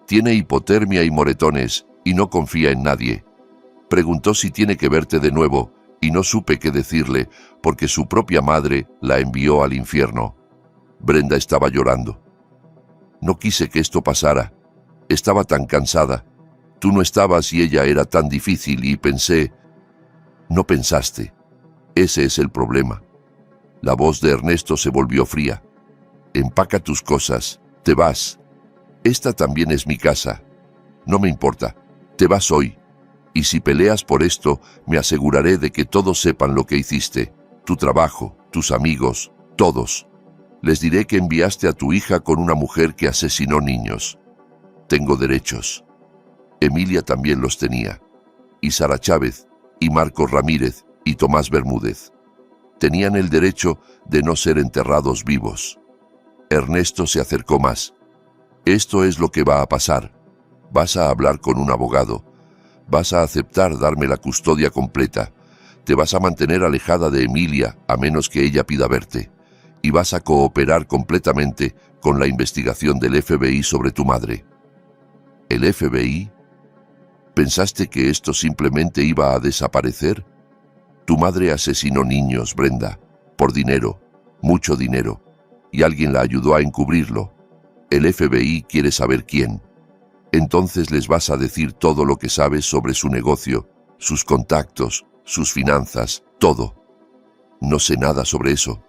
Tiene hipotermia y moretones y no confía en nadie. Preguntó si tiene que verte de nuevo y no supe qué decirle porque su propia madre la envió al infierno. Brenda estaba llorando. No quise que esto pasara. Estaba tan cansada. Tú no estabas y ella era tan difícil y pensé... No pensaste. Ese es el problema. La voz de Ernesto se volvió fría. Empaca tus cosas. Te vas. Esta también es mi casa. No me importa. Te vas hoy. Y si peleas por esto, me aseguraré de que todos sepan lo que hiciste. Tu trabajo, tus amigos, todos. Les diré que enviaste a tu hija con una mujer que asesinó niños. Tengo derechos. Emilia también los tenía. Y Sara Chávez, y Marcos Ramírez, y Tomás Bermúdez. Tenían el derecho de no ser enterrados vivos. Ernesto se acercó más. Esto es lo que va a pasar. Vas a hablar con un abogado. Vas a aceptar darme la custodia completa. Te vas a mantener alejada de Emilia a menos que ella pida verte, y vas a cooperar completamente con la investigación del FBI sobre tu madre. ¿El FBI? ¿Pensaste que esto simplemente iba a desaparecer? Tu madre asesinó niños, Brenda, por dinero, mucho dinero, y alguien la ayudó a encubrirlo. El FBI quiere saber quién. Entonces les vas a decir todo lo que sabes sobre su negocio, sus contactos, sus finanzas, todo. No sé nada sobre eso.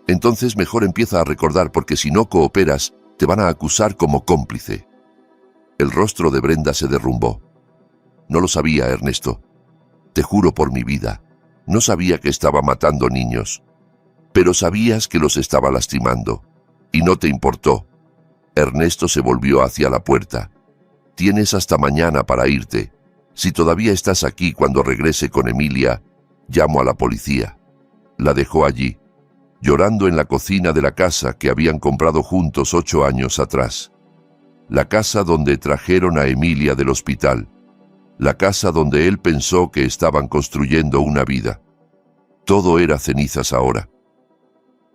Entonces mejor empieza a recordar, porque si no cooperas, te van a acusar como cómplice. El rostro de Brenda se derrumbó. No lo sabía, Ernesto. Te juro por mi vida, no sabía que estaba matando niños. Pero sabías que los estaba lastimando, y no te importó. Ernesto se volvió hacia la puerta. Tienes hasta mañana para irte. Si todavía estás aquí cuando regrese con Emilia, llamo a la policía. La dejó allí, llorando en la cocina de la casa que habían comprado juntos 8 años atrás. La casa donde trajeron a Emilia del hospital. La casa donde él pensó que estaban construyendo una vida. Todo era cenizas ahora.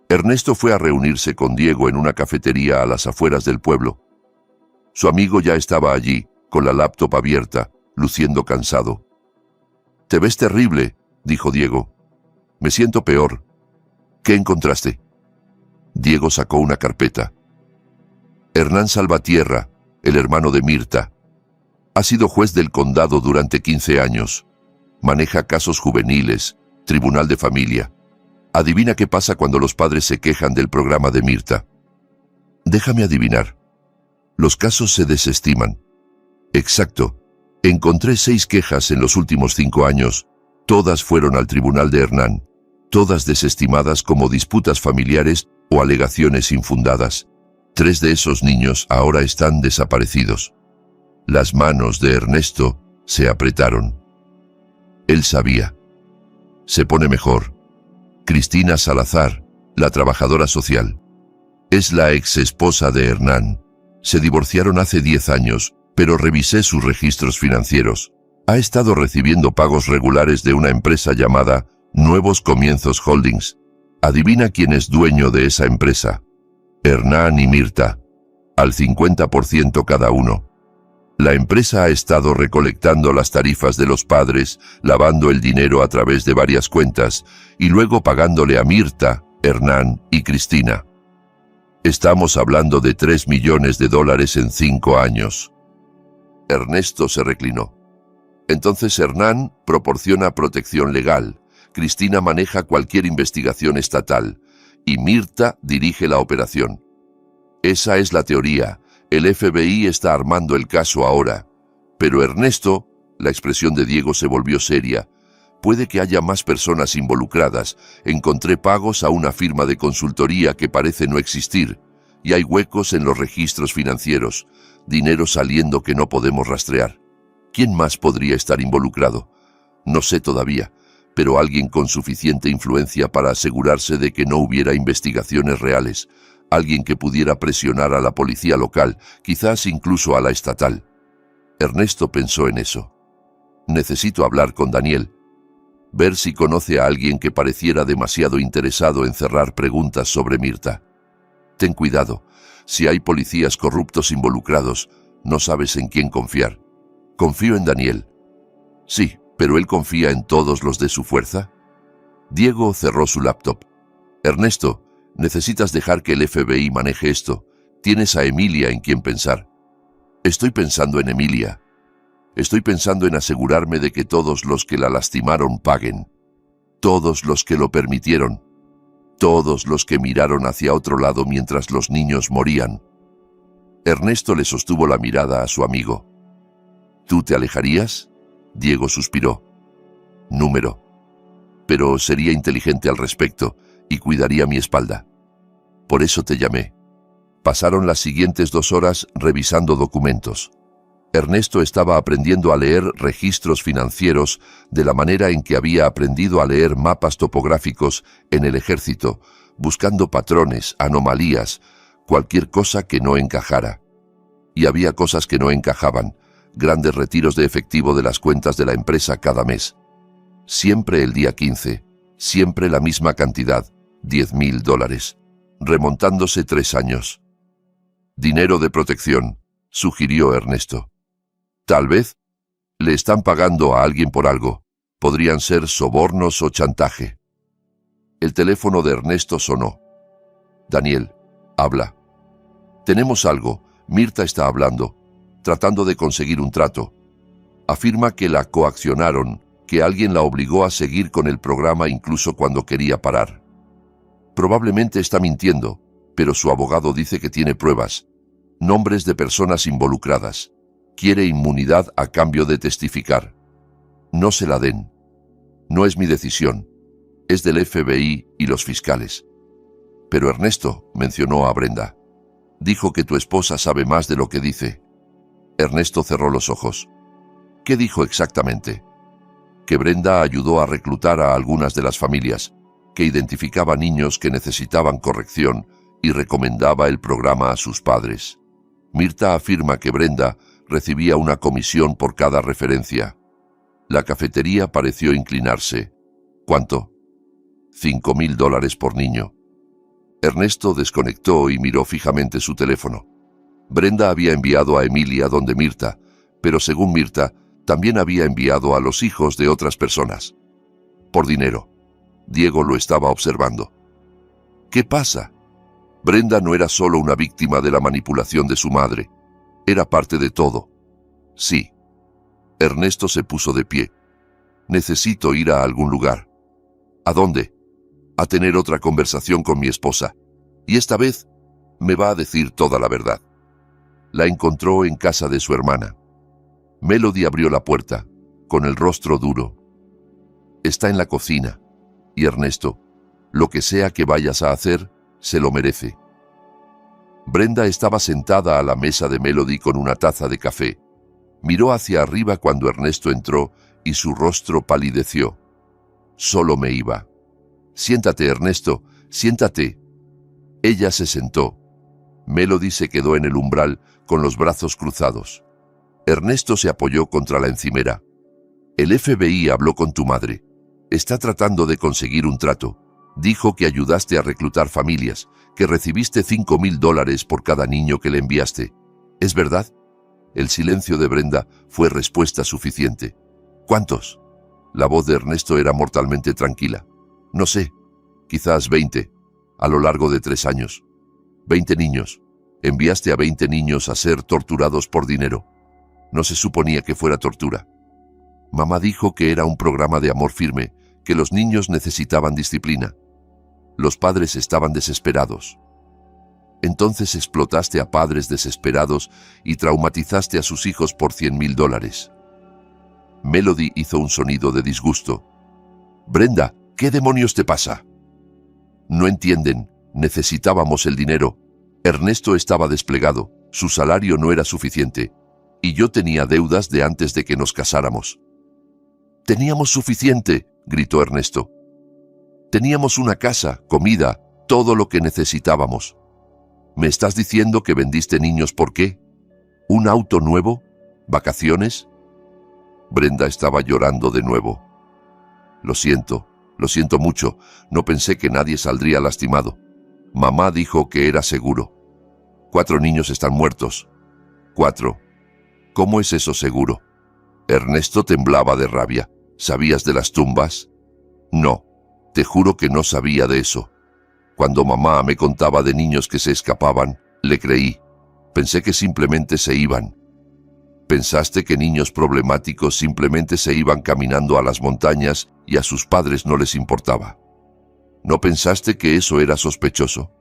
Ernesto fue a reunirse con Diego en una cafetería a las afueras del pueblo. Su amigo ya estaba allí, con la laptop abierta, luciendo cansado. «Te ves terrible», dijo Diego. «Me siento peor». «¿Qué encontraste?» Diego sacó una carpeta. Hernán Salvatierra, el hermano de Mirta. Ha sido juez del condado durante 15 años. Maneja casos juveniles, tribunal de familia. Adivina qué pasa cuando los padres se quejan del programa de Mirta. Déjame adivinar. Los casos se desestiman. Exacto. Encontré 6 quejas en los últimos 5 años. Todas fueron al tribunal de Hernán. Todas desestimadas como disputas familiares o alegaciones infundadas. 3 de esos niños ahora están desaparecidos. Las manos de Ernesto se apretaron. Él sabía. Se pone mejor. Cristina Salazar, la trabajadora social. Es la ex-esposa de Hernán. Se divorciaron hace 10 años, pero revisé sus registros financieros. Ha estado recibiendo pagos regulares de una empresa llamada Nuevos Comienzos Holdings. Adivina quién es dueño de esa empresa. Hernán y Mirta, al 50% cada uno. La empresa ha estado recolectando las tarifas de los padres, lavando el dinero a través de varias cuentas y luego pagándole a Mirta, Hernán y Cristina. Estamos hablando de $3 millones en 5 años. Ernesto se reclinó. Entonces Hernán proporciona protección legal, Cristina maneja cualquier investigación estatal y Mirta dirige la operación. Esa es la teoría. El FBI está armando el caso ahora. Pero Ernesto, la expresión de Diego se volvió seria. Puede que haya más personas involucradas. Encontré pagos a una firma de consultoría que parece no existir. Y hay huecos en los registros financieros. Dinero saliendo que no podemos rastrear. ¿Quién más podría estar involucrado? No sé todavía, pero alguien con suficiente influencia para asegurarse de que no hubiera investigaciones reales. Alguien que pudiera presionar a la policía local, quizás incluso a la estatal. Ernesto pensó en eso. Necesito hablar con Daniel. Ver si conoce a alguien que pareciera demasiado interesado en cerrar preguntas sobre Mirta. Ten cuidado. Si hay policías corruptos involucrados, no sabes en quién confiar. Confío en Daniel. Sí, pero él confía en todos los de su fuerza. Diego cerró su laptop. Ernesto, necesitas dejar que el FBI maneje esto. Tienes a Emilia en quien pensar. Estoy pensando en Emilia. Estoy pensando en asegurarme de que todos los que la lastimaron paguen. Todos los que lo permitieron. Todos los que miraron hacia otro lado mientras los niños morían. Ernesto le sostuvo la mirada a su amigo. ¿Tú te alejarías? Diego suspiró. Número. Pero sería inteligente al respecto y cuidaría mi espalda. Por eso te llamé. Pasaron las siguientes 2 horas revisando documentos. Ernesto estaba aprendiendo a leer registros financieros de la manera en que había aprendido a leer mapas topográficos en el ejército, buscando patrones, anomalías, cualquier cosa que no encajara. Y había cosas que no encajaban, grandes retiros de efectivo de las cuentas de la empresa cada mes. Siempre el día 15, siempre la misma cantidad, $10,000, remontándose 3 años. Dinero de protección, sugirió Ernesto. Tal vez le están pagando a alguien por algo. Podrían ser sobornos o chantaje. El teléfono de Ernesto sonó. Daniel, habla. Tenemos algo. Mirta está hablando, tratando de conseguir un trato. Afirma que la coaccionaron, que alguien la obligó a seguir con el programa incluso cuando quería parar. Probablemente está mintiendo, pero su abogado dice que tiene pruebas, nombres de personas involucradas. Quiere inmunidad a cambio de testificar. No se la den. No es mi decisión. Es del FBI y los fiscales. Pero Ernesto mencionó a Brenda. Dijo que tu esposa sabe más de lo que dice. Ernesto cerró los ojos. ¿Qué dijo exactamente? Que Brenda ayudó a reclutar a algunas de las familias, que identificaba niños que necesitaban corrección y recomendaba el programa a sus padres. Mirta afirma que Brenda recibía una comisión por cada referencia. La cafetería pareció inclinarse. ¿Cuánto? $5,000 por niño. Ernesto desconectó y miró fijamente su teléfono. Brenda había enviado a Emilia donde Mirta, pero según Mirta, también había enviado a los hijos de otras personas. Por dinero. Diego lo estaba observando. ¿Qué pasa? Brenda no era solo una víctima de la manipulación de su madre. Era parte de todo. Sí. Ernesto se puso de pie. Necesito ir a algún lugar. ¿A dónde? A tener otra conversación con mi esposa. Y esta vez me va a decir toda la verdad. La encontró en casa de su hermana. Melody abrió la puerta, con el rostro duro. Está en la cocina. Y Ernesto, lo que sea que vayas a hacer, se lo merece. Brenda estaba sentada a la mesa de Melody con una taza de café. Miró hacia arriba cuando Ernesto entró y su rostro palideció. Solo me iba. Siéntate, Ernesto, siéntate. Ella se sentó. Melody se quedó en el umbral con los brazos cruzados. Ernesto se apoyó contra la encimera. El FBI habló con tu madre. Está tratando de conseguir un trato. Dijo que ayudaste a reclutar familias, que recibiste $5,000 por cada niño que le enviaste. ¿Es verdad? El silencio de Brenda fue respuesta suficiente. ¿Cuántos? La voz de Ernesto era mortalmente tranquila. No sé, quizás 20, a lo largo de 3 años. 20 niños. Enviaste a 20 niños a ser torturados por dinero. No se suponía que fuera tortura. Mamá dijo que era un programa de amor firme, que los niños necesitaban disciplina. Los padres estaban desesperados. Entonces explotaste a padres desesperados y traumatizaste a sus hijos por $100,000. Melody hizo un sonido de disgusto. Brenda, ¿qué demonios te pasa? No entienden, necesitábamos el dinero. Ernesto estaba desplegado, su salario no era suficiente, y yo tenía deudas de antes de que nos casáramos. Teníamos suficiente, gritó Ernesto. Teníamos una casa, comida, todo lo que necesitábamos. ¿Me estás diciendo que vendiste niños por qué? ¿Un auto nuevo? ¿Vacaciones? Brenda estaba llorando de nuevo. Lo siento mucho, no pensé que nadie saldría lastimado. Mamá dijo que era seguro. 4 niños están muertos. 4. ¿Cómo es eso seguro? Ernesto temblaba de rabia. ¿Sabías de las tumbas? No, te juro que no sabía de eso. Cuando mamá me contaba de niños que se escapaban, le creí. Pensé que simplemente se iban. ¿Pensaste que niños problemáticos simplemente se iban caminando a las montañas y a sus padres no les importaba? ¿No pensaste que eso era sospechoso?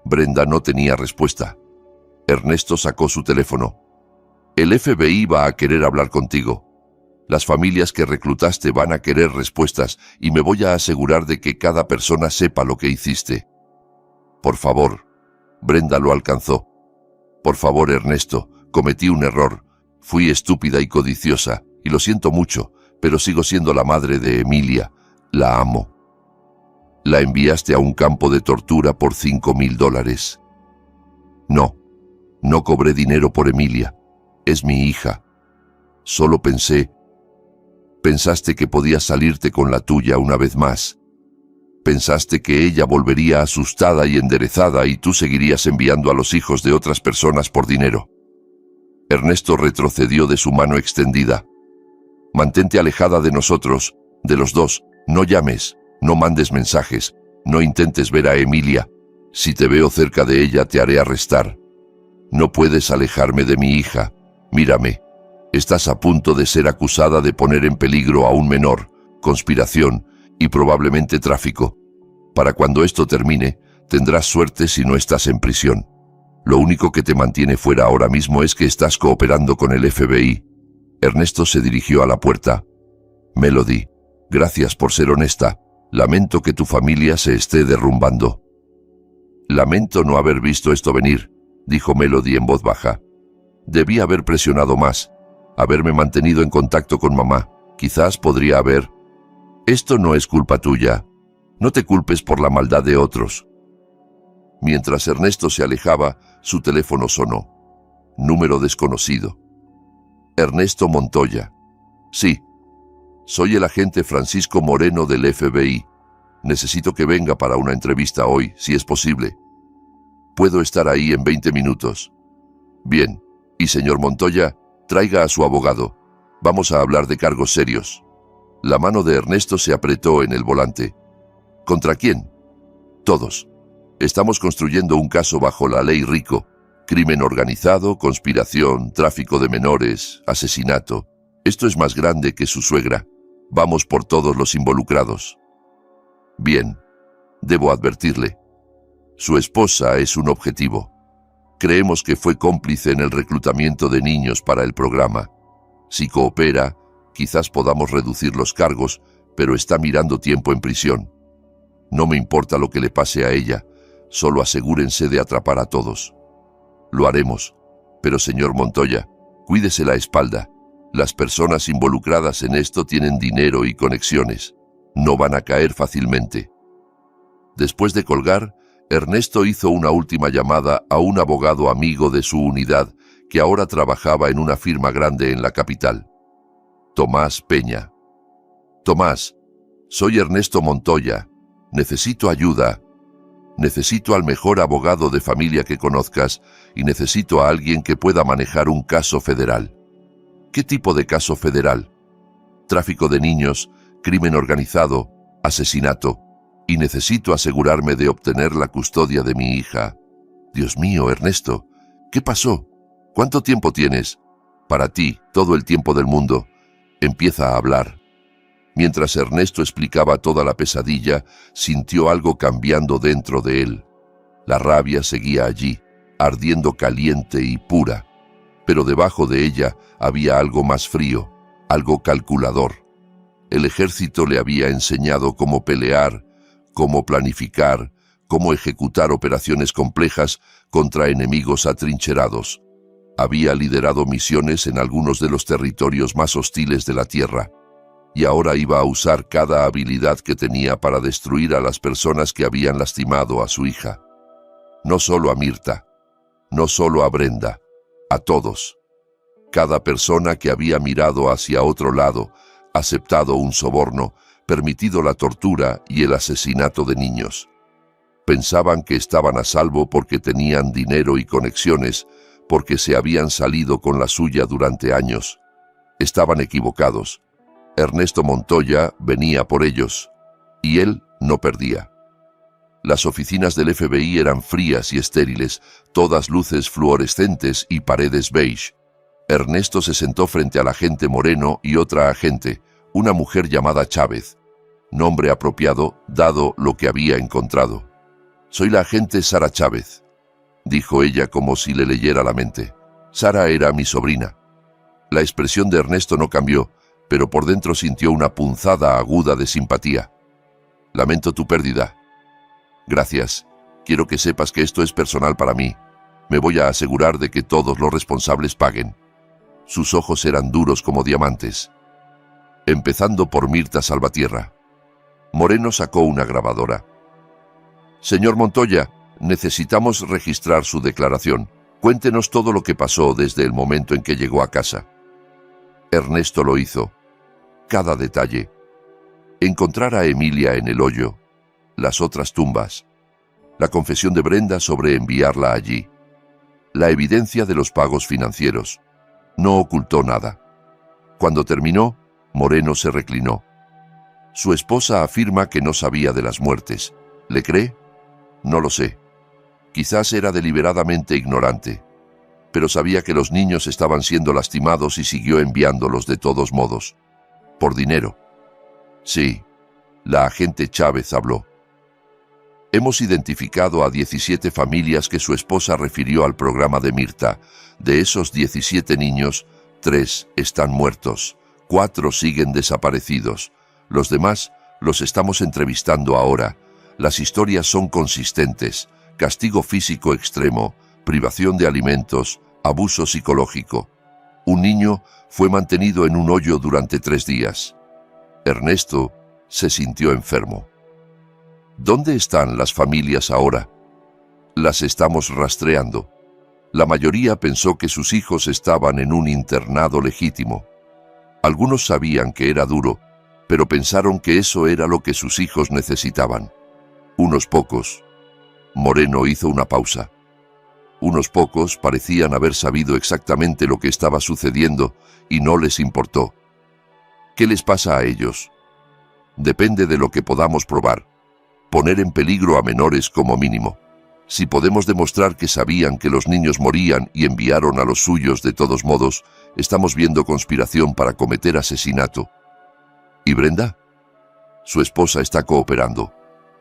Brenda no tenía respuesta. Ernesto sacó su teléfono. El FBI va a querer hablar contigo. Las familias que reclutaste van a querer respuestas y me voy a asegurar de que cada persona sepa lo que hiciste. Por favor. Brenda lo alcanzó. Por favor, Ernesto, cometí un error. Fui estúpida y codiciosa, y lo siento mucho, pero sigo siendo la madre de Emilia. La amo. La enviaste a un campo de tortura por $5,000. No, no cobré dinero por Emilia. Es mi hija. Solo pensé... Pensaste que podías salirte con la tuya una vez más. Pensaste que ella volvería asustada y enderezada y tú seguirías enviando a los hijos de otras personas por dinero. Ernesto retrocedió de su mano extendida. Mantente alejada de nosotros, de los dos. No llames, no mandes mensajes, no intentes ver a Emilia. Si te veo cerca de ella te haré arrestar. No puedes alejarme de mi hija. Mírame. Estás a punto de ser acusada de poner en peligro a un menor, conspiración y probablemente tráfico. Para cuando esto termine, tendrás suerte si no estás en prisión. Lo único que te mantiene fuera ahora mismo es que estás cooperando con el FBI. Ernesto se dirigió a la puerta. Melody, gracias por ser honesta. Lamento que tu familia se esté derrumbando. Lamento no haber visto esto venir, dijo Melody en voz baja. Debí haber presionado más, haberme mantenido en contacto con mamá. Quizás podría haber... Esto no es culpa tuya. No te culpes por la maldad de otros. Mientras Ernesto se alejaba, su teléfono sonó. Número desconocido. Ernesto Montoya. Sí. Soy el agente Francisco Moreno del FBI. Necesito que venga para una entrevista hoy, si es posible. Puedo estar ahí en 20 minutos. Bien. Y señor Montoya, traiga a su abogado. Vamos a hablar de cargos serios. La mano de Ernesto se apretó en el volante. ¿Contra quién? Todos. Estamos construyendo un caso bajo la ley Rico. Crimen organizado, conspiración, tráfico de menores, asesinato. Esto es más grande que su suegra. Vamos por todos los involucrados. Bien. Debo advertirle. Su esposa es un objetivo. Creemos que fue cómplice en el reclutamiento de niños para el programa. Si coopera, quizás podamos reducir los cargos, pero está mirando tiempo en prisión. No me importa lo que le pase a ella, solo asegúrense de atrapar a todos. Lo haremos, pero señor Montoya, cuídese la espalda. Las personas involucradas en esto tienen dinero y conexiones. No van a caer fácilmente. Después de colgar, Ernesto hizo una última llamada a un abogado amigo de su unidad que ahora trabajaba en una firma grande en la capital. Tomás Peña. Tomás, soy Ernesto Montoya. Necesito ayuda. Necesito al mejor abogado de familia que conozcas y necesito a alguien que pueda manejar un caso federal. ¿Qué tipo de caso federal? Tráfico de niños, crimen organizado, asesinato. Y necesito asegurarme de obtener la custodia de mi hija. Dios mío, Ernesto, ¿qué pasó? ¿Cuánto tiempo tienes? Para ti, todo el tiempo del mundo. Empieza a hablar. Mientras Ernesto explicaba toda la pesadilla, sintió algo cambiando dentro de él. La rabia seguía allí, ardiendo caliente y pura. Pero debajo de ella había algo más frío, algo calculador. El ejército le había enseñado cómo pelear, cómo planificar, cómo ejecutar operaciones complejas contra enemigos atrincherados. Había liderado misiones en algunos de los territorios más hostiles de la Tierra, y ahora iba a usar cada habilidad que tenía para destruir a las personas que habían lastimado a su hija. No solo a Mirta, no solo a Brenda, a todos. Cada persona que había mirado hacia otro lado, aceptado un soborno, permitido la tortura y el asesinato de niños. Pensaban que estaban a salvo porque tenían dinero y conexiones, porque se habían salido con la suya durante años. Estaban equivocados. Ernesto Montoya venía por ellos, y él no perdía. Las oficinas del FBI eran frías y estériles, todas luces fluorescentes y paredes beige. Ernesto se sentó frente al agente Moreno y otra agente, una mujer llamada Chávez, nombre apropiado dado lo que había encontrado. «Soy la agente Sara Chávez», dijo ella como si le leyera la mente. Sara era mi sobrina. La expresión de Ernesto no cambió, pero por dentro sintió una punzada aguda de simpatía. «Lamento tu pérdida». «Gracias. Quiero que sepas que esto es personal para mí. Me voy a asegurar de que todos los responsables paguen». Sus ojos eran duros como diamantes. Empezando por Mirta Salvatierra. Moreno sacó una grabadora. «Señor Montoya, necesitamos registrar su declaración. Cuéntenos todo lo que pasó desde el momento en que llegó a casa». Ernesto lo hizo. cada detalle. Encontrar a Emilia en el hoyo, las otras tumbas, la confesión de Brenda sobre enviarla allí, la evidencia de los pagos financieros. No ocultó nada. Cuando terminó, Moreno se reclinó. Su esposa afirma que no sabía de las muertes. ¿Le cree? No lo sé. Quizás era deliberadamente ignorante, pero sabía que los niños estaban siendo lastimados y siguió enviándolos de todos modos. Por dinero. Sí, la agente Chávez habló. Hemos identificado a 17 familias que su esposa refirió al programa de Mirta. De esos 17 niños, 3 están muertos, 4 siguen desaparecidos. Los demás los estamos entrevistando ahora. Las historias son consistentes: castigo físico extremo, privación de alimentos, abuso psicológico. Un niño fue mantenido en un hoyo durante 3 días. Ernesto se sintió enfermo. ¿Dónde están las familias ahora? Las estamos rastreando. La mayoría pensó que sus hijos estaban en un internado legítimo. Algunos sabían que era duro, pero pensaron que eso era lo que sus hijos necesitaban. Unos pocos. Moreno hizo una pausa. Unos pocos parecían haber sabido exactamente lo que estaba sucediendo y no les importó. ¿Qué les pasa a ellos? Depende de lo que podamos probar. Poner en peligro a menores como mínimo. Si podemos demostrar que sabían que los niños morían y enviaron a los suyos de todos modos, estamos viendo conspiración para cometer asesinato. ¿Y Brenda? Su esposa está cooperando.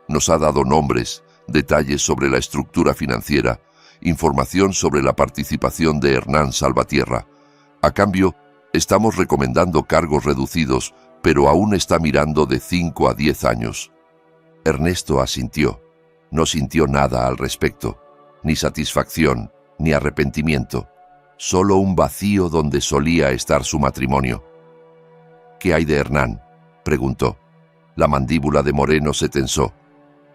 Nos ha dado nombres, detalles sobre la estructura financiera, información sobre la participación de Hernán Salvatierra. A cambio, estamos recomendando cargos reducidos, pero aún está mirando de 5 a 10 años. Ernesto asintió. No sintió nada al respecto, ni satisfacción, ni arrepentimiento, solo un vacío donde solía estar su matrimonio. ¿Qué hay de Hernán?, preguntó. La mandíbula de Moreno se tensó.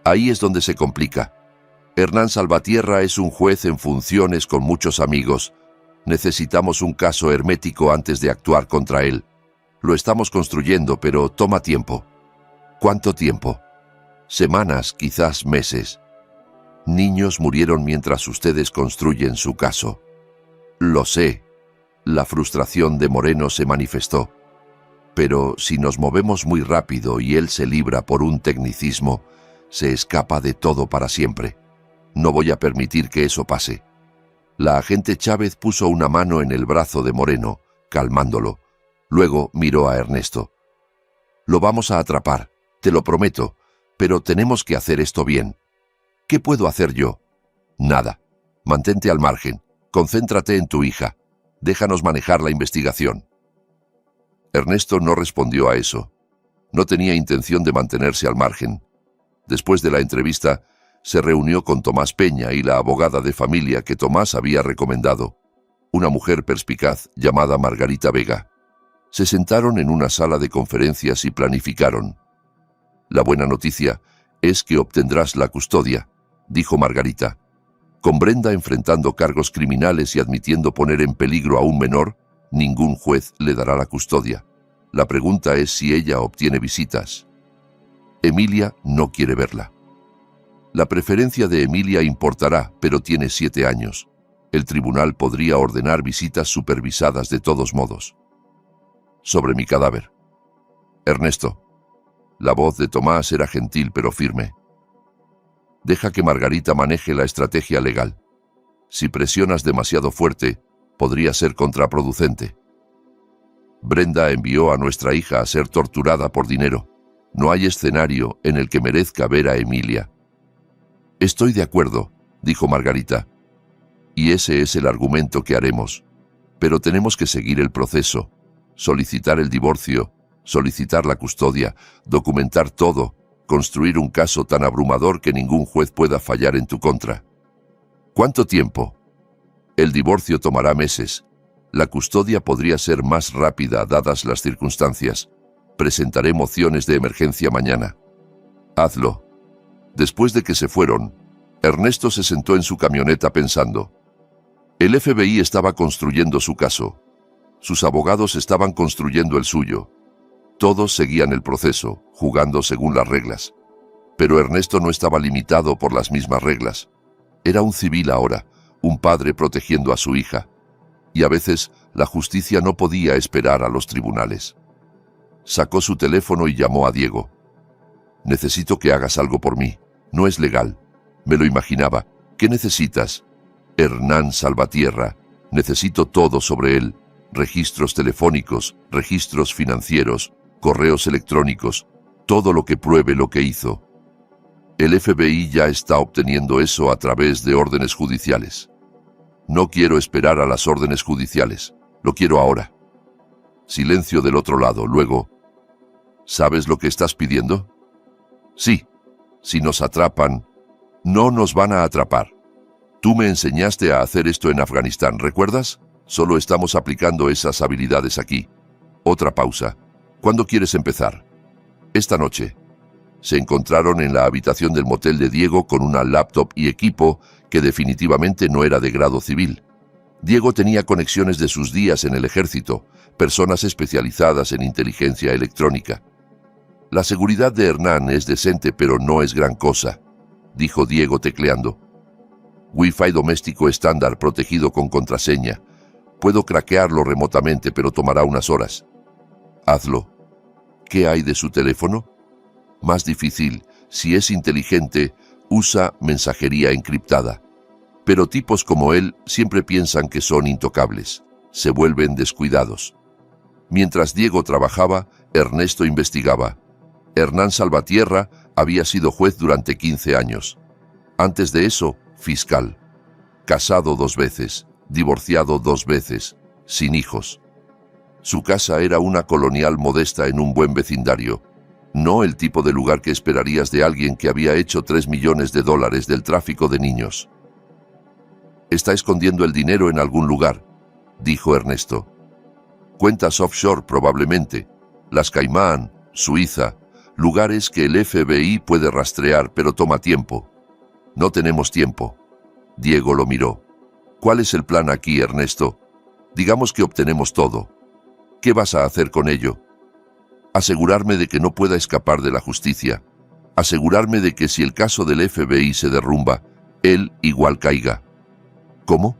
Ahí es donde se complica. Hernán Salvatierra es un juez en funciones con muchos amigos. Necesitamos un caso hermético antes de actuar contra él. Lo estamos construyendo, pero toma tiempo. ¿Cuánto tiempo? Semanas, quizás meses. Niños murieron mientras ustedes construyen su caso. Lo sé. La frustración de Moreno se manifestó. Pero si nos movemos muy rápido y él se libra por un tecnicismo, se escapa de todo para siempre. No voy a permitir que eso pase. La agente Chávez puso una mano en el brazo de Moreno, calmándolo. Luego miró a Ernesto. Lo vamos a atrapar, te lo prometo. Pero tenemos que hacer esto bien. ¿Qué puedo hacer yo? Nada. Mantente al margen. Concéntrate en tu hija. Déjanos manejar la investigación. Ernesto no respondió a eso. No tenía intención de mantenerse al margen. Después de la entrevista, se reunió con Tomás Peña y la abogada de familia que Tomás había recomendado, una mujer perspicaz llamada Margarita Vega. Se sentaron en una sala de conferencias y planificaron. La buena noticia es que obtendrás la custodia, dijo Margarita. Con Brenda enfrentando cargos criminales y admitiendo poner en peligro a un menor, ningún juez le dará la custodia. La pregunta es si ella obtiene visitas. Emilia no quiere verla. La preferencia de Emilia importará, pero tiene 7 años. El tribunal podría ordenar visitas supervisadas de todos modos. Sobre mi cadáver. Ernesto. La voz de Tomás era gentil pero firme. Deja que Margarita maneje la estrategia legal. Si presionas demasiado fuerte, podría ser contraproducente. Brenda envió a nuestra hija a ser torturada por dinero. No hay escenario en el que merezca ver a Emilia. Estoy de acuerdo, dijo Margarita. Y ese es el argumento que haremos. Pero tenemos que seguir el proceso, solicitar el divorcio, solicitar la custodia, documentar todo, construir un caso tan abrumador que ningún juez pueda fallar en tu contra. ¿Cuánto tiempo? El divorcio tomará meses. La custodia podría ser más rápida dadas las circunstancias. Presentaré mociones de emergencia mañana. Hazlo. Después de que se fueron, Ernesto se sentó en su camioneta pensando. El FBI estaba construyendo su caso. Sus abogados estaban construyendo el suyo. Todos seguían el proceso, jugando según las reglas. Pero Ernesto no estaba limitado por las mismas reglas. Era un civil ahora, un padre protegiendo a su hija. Y a veces la justicia no podía esperar a los tribunales. Sacó su teléfono y llamó a Diego. «Necesito que hagas algo por mí. No es legal. Me lo imaginaba. ¿Qué necesitas?» «Hernán Salvatierra. Necesito todo sobre él. Registros telefónicos, registros financieros, correos electrónicos, todo lo que pruebe lo que hizo. El FBI ya está obteniendo eso a través de órdenes judiciales. No quiero esperar a las órdenes judiciales. Lo quiero ahora». Silencio del otro lado. Luego, «¿Sabes lo que estás pidiendo?» «Sí. Si nos atrapan, no nos van a atrapar. Tú me enseñaste a hacer esto en Afganistán, ¿recuerdas? Solo estamos aplicando esas habilidades aquí». Otra pausa. «¿Cuándo quieres empezar?» «Esta noche». Se encontraron en la habitación del motel de Diego con una laptop y equipo que definitivamente no era de grado civil. Diego tenía conexiones de sus días en el ejército, personas especializadas en inteligencia electrónica. «La seguridad de Hernán es decente, pero no es gran cosa», dijo Diego tecleando. «Wi-Fi doméstico estándar protegido con contraseña. Puedo craquearlo remotamente, pero tomará unas horas». «Hazlo». «¿Qué hay de su teléfono?» «Más difícil. Si es inteligente, usa mensajería encriptada. Pero tipos como él siempre piensan que son intocables. Se vuelven descuidados». Mientras Diego trabajaba, Ernesto investigaba. Hernán Salvatierra había sido juez durante 15 años. Antes de eso, fiscal. Casado 2 veces, divorciado 2 veces, sin hijos. Su casa era una colonial modesta en un buen vecindario. No el tipo de lugar que esperarías de alguien que había hecho $3 millones del tráfico de niños. «Está escondiendo el dinero en algún lugar», dijo Ernesto. «Cuentas offshore probablemente. Las Caimán, Suiza, lugares que el FBI puede rastrear, pero toma tiempo». «No tenemos tiempo». Diego lo miró. «¿Cuál es el plan aquí, Ernesto? Digamos que obtenemos todo. ¿Qué vas a hacer con ello?» «Asegurarme de que no pueda escapar de la justicia. Asegurarme de que si el caso del FBI se derrumba, él igual caiga». «¿Cómo?»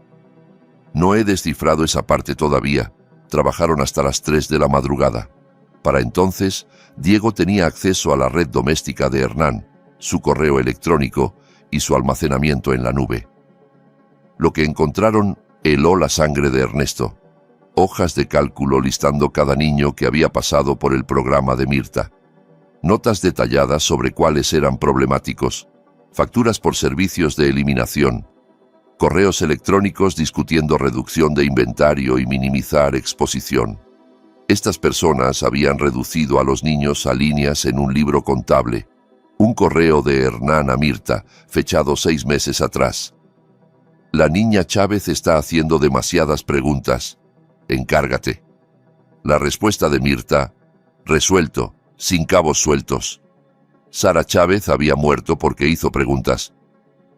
«No he descifrado esa parte todavía. Trabajaron hasta las 3 de la madrugada. Para entonces, Diego tenía acceso a la red doméstica de Hernán, su correo electrónico y su almacenamiento en la nube. Lo que encontraron heló la sangre de Ernesto. Hojas de cálculo listando cada niño que había pasado por el programa de Mirta. Notas detalladas sobre cuáles eran problemáticos. Facturas por servicios de eliminación. Correos electrónicos discutiendo reducción de inventario y minimizar exposición. Estas personas habían reducido a los niños a líneas en un libro contable. Un correo de Hernán a Mirta, fechado 6 meses atrás. «La niña Chávez está haciendo demasiadas preguntas. Encárgate». La respuesta de Mirta: «Resuelto, sin cabos sueltos». Sara Chávez había muerto porque hizo preguntas.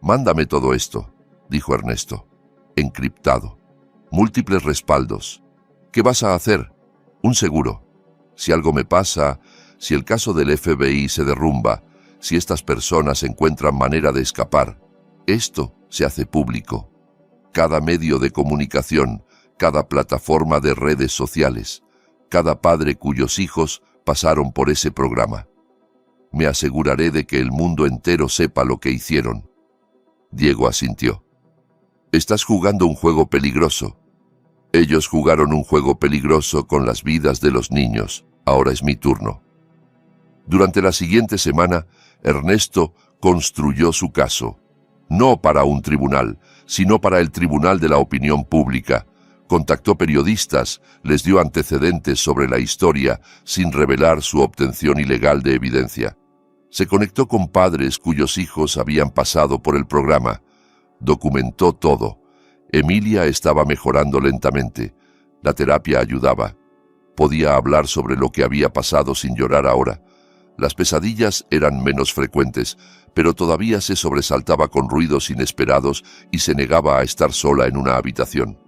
«Mándame todo esto», dijo Ernesto. «Encriptado. Múltiples respaldos. ¿Qué vas a hacer? Un seguro. Si algo me pasa, si el caso del FBI se derrumba, si estas personas encuentran manera de escapar, esto se hace público. Cada medio de comunicación, cada plataforma de redes sociales, cada padre cuyos hijos pasaron por ese programa. Me aseguraré de que el mundo entero sepa lo que hicieron». Diego asintió. «Estás jugando un juego peligroso». «Ellos jugaron un juego peligroso con las vidas de los niños. Ahora es mi turno». Durante la siguiente semana, Ernesto construyó su caso. No para un tribunal, sino para el Tribunal de la Opinión Pública. Contactó periodistas, les dio antecedentes sobre la historia sin revelar su obtención ilegal de evidencia. Se conectó con padres cuyos hijos habían pasado por el programa. Documentó todo. Emilia estaba mejorando lentamente. La terapia ayudaba. Podía hablar sobre lo que había pasado sin llorar ahora. Las pesadillas eran menos frecuentes, pero todavía se sobresaltaba con ruidos inesperados y se negaba a estar sola en una habitación.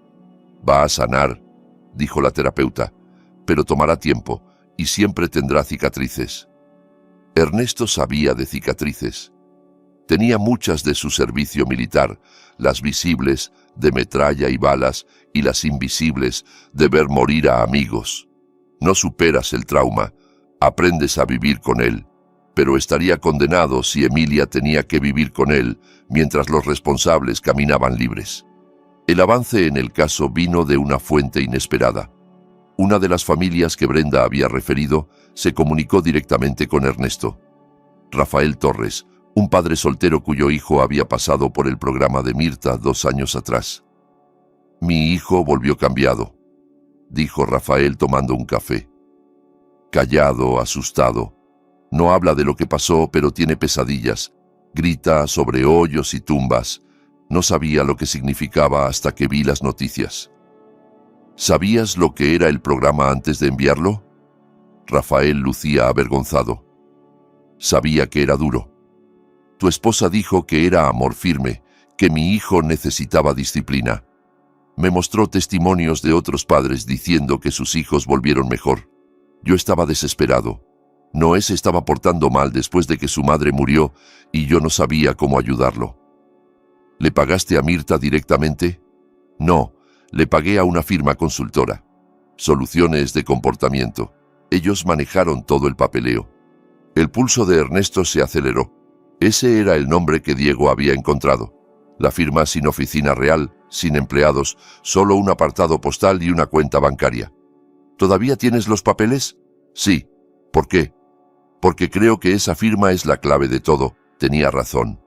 «Va a sanar», dijo la terapeuta, «pero tomará tiempo, y siempre tendrá cicatrices. Ernesto sabía de cicatrices. Tenía muchas de su servicio militar, las visibles, de metralla y balas, y las invisibles, de ver morir a amigos. No superas el trauma, aprendes a vivir con él, pero estaría condenado si Emilia tenía que vivir con él mientras los responsables caminaban libres. El avance en el caso vino de una fuente inesperada. Una de las familias que Brenda había referido se comunicó directamente con Ernesto. Rafael Torres, un padre soltero cuyo hijo había pasado por el programa de Mirta 2 años atrás. «Mi hijo volvió cambiado», dijo Rafael tomando un café. Callado, asustado. No habla de lo que pasó, pero tiene pesadillas. Grita sobre hoyos y tumbas. No sabía lo que significaba hasta que vi las noticias. ¿Sabías lo que era el programa antes de enviarlo? Rafael lucía avergonzado. Sabía que era duro. Tu esposa dijo que era amor firme, que mi hijo necesitaba disciplina. Me mostró testimonios de otros padres diciendo que sus hijos volvieron mejor. Yo estaba desesperado. Noé se estaba portando mal después de que su madre murió y yo no sabía cómo ayudarlo. ¿Le pagaste a Mirta directamente? No, le pagué a una firma consultora. Soluciones de comportamiento. Ellos manejaron todo el papeleo. El pulso de Ernesto se aceleró. Ese era el nombre que Diego había encontrado. La firma sin oficina real, sin empleados, solo un apartado postal y una cuenta bancaria. ¿Todavía tienes los papeles? Sí. ¿Por qué? Porque creo que esa firma es la clave de todo. Tenía razón.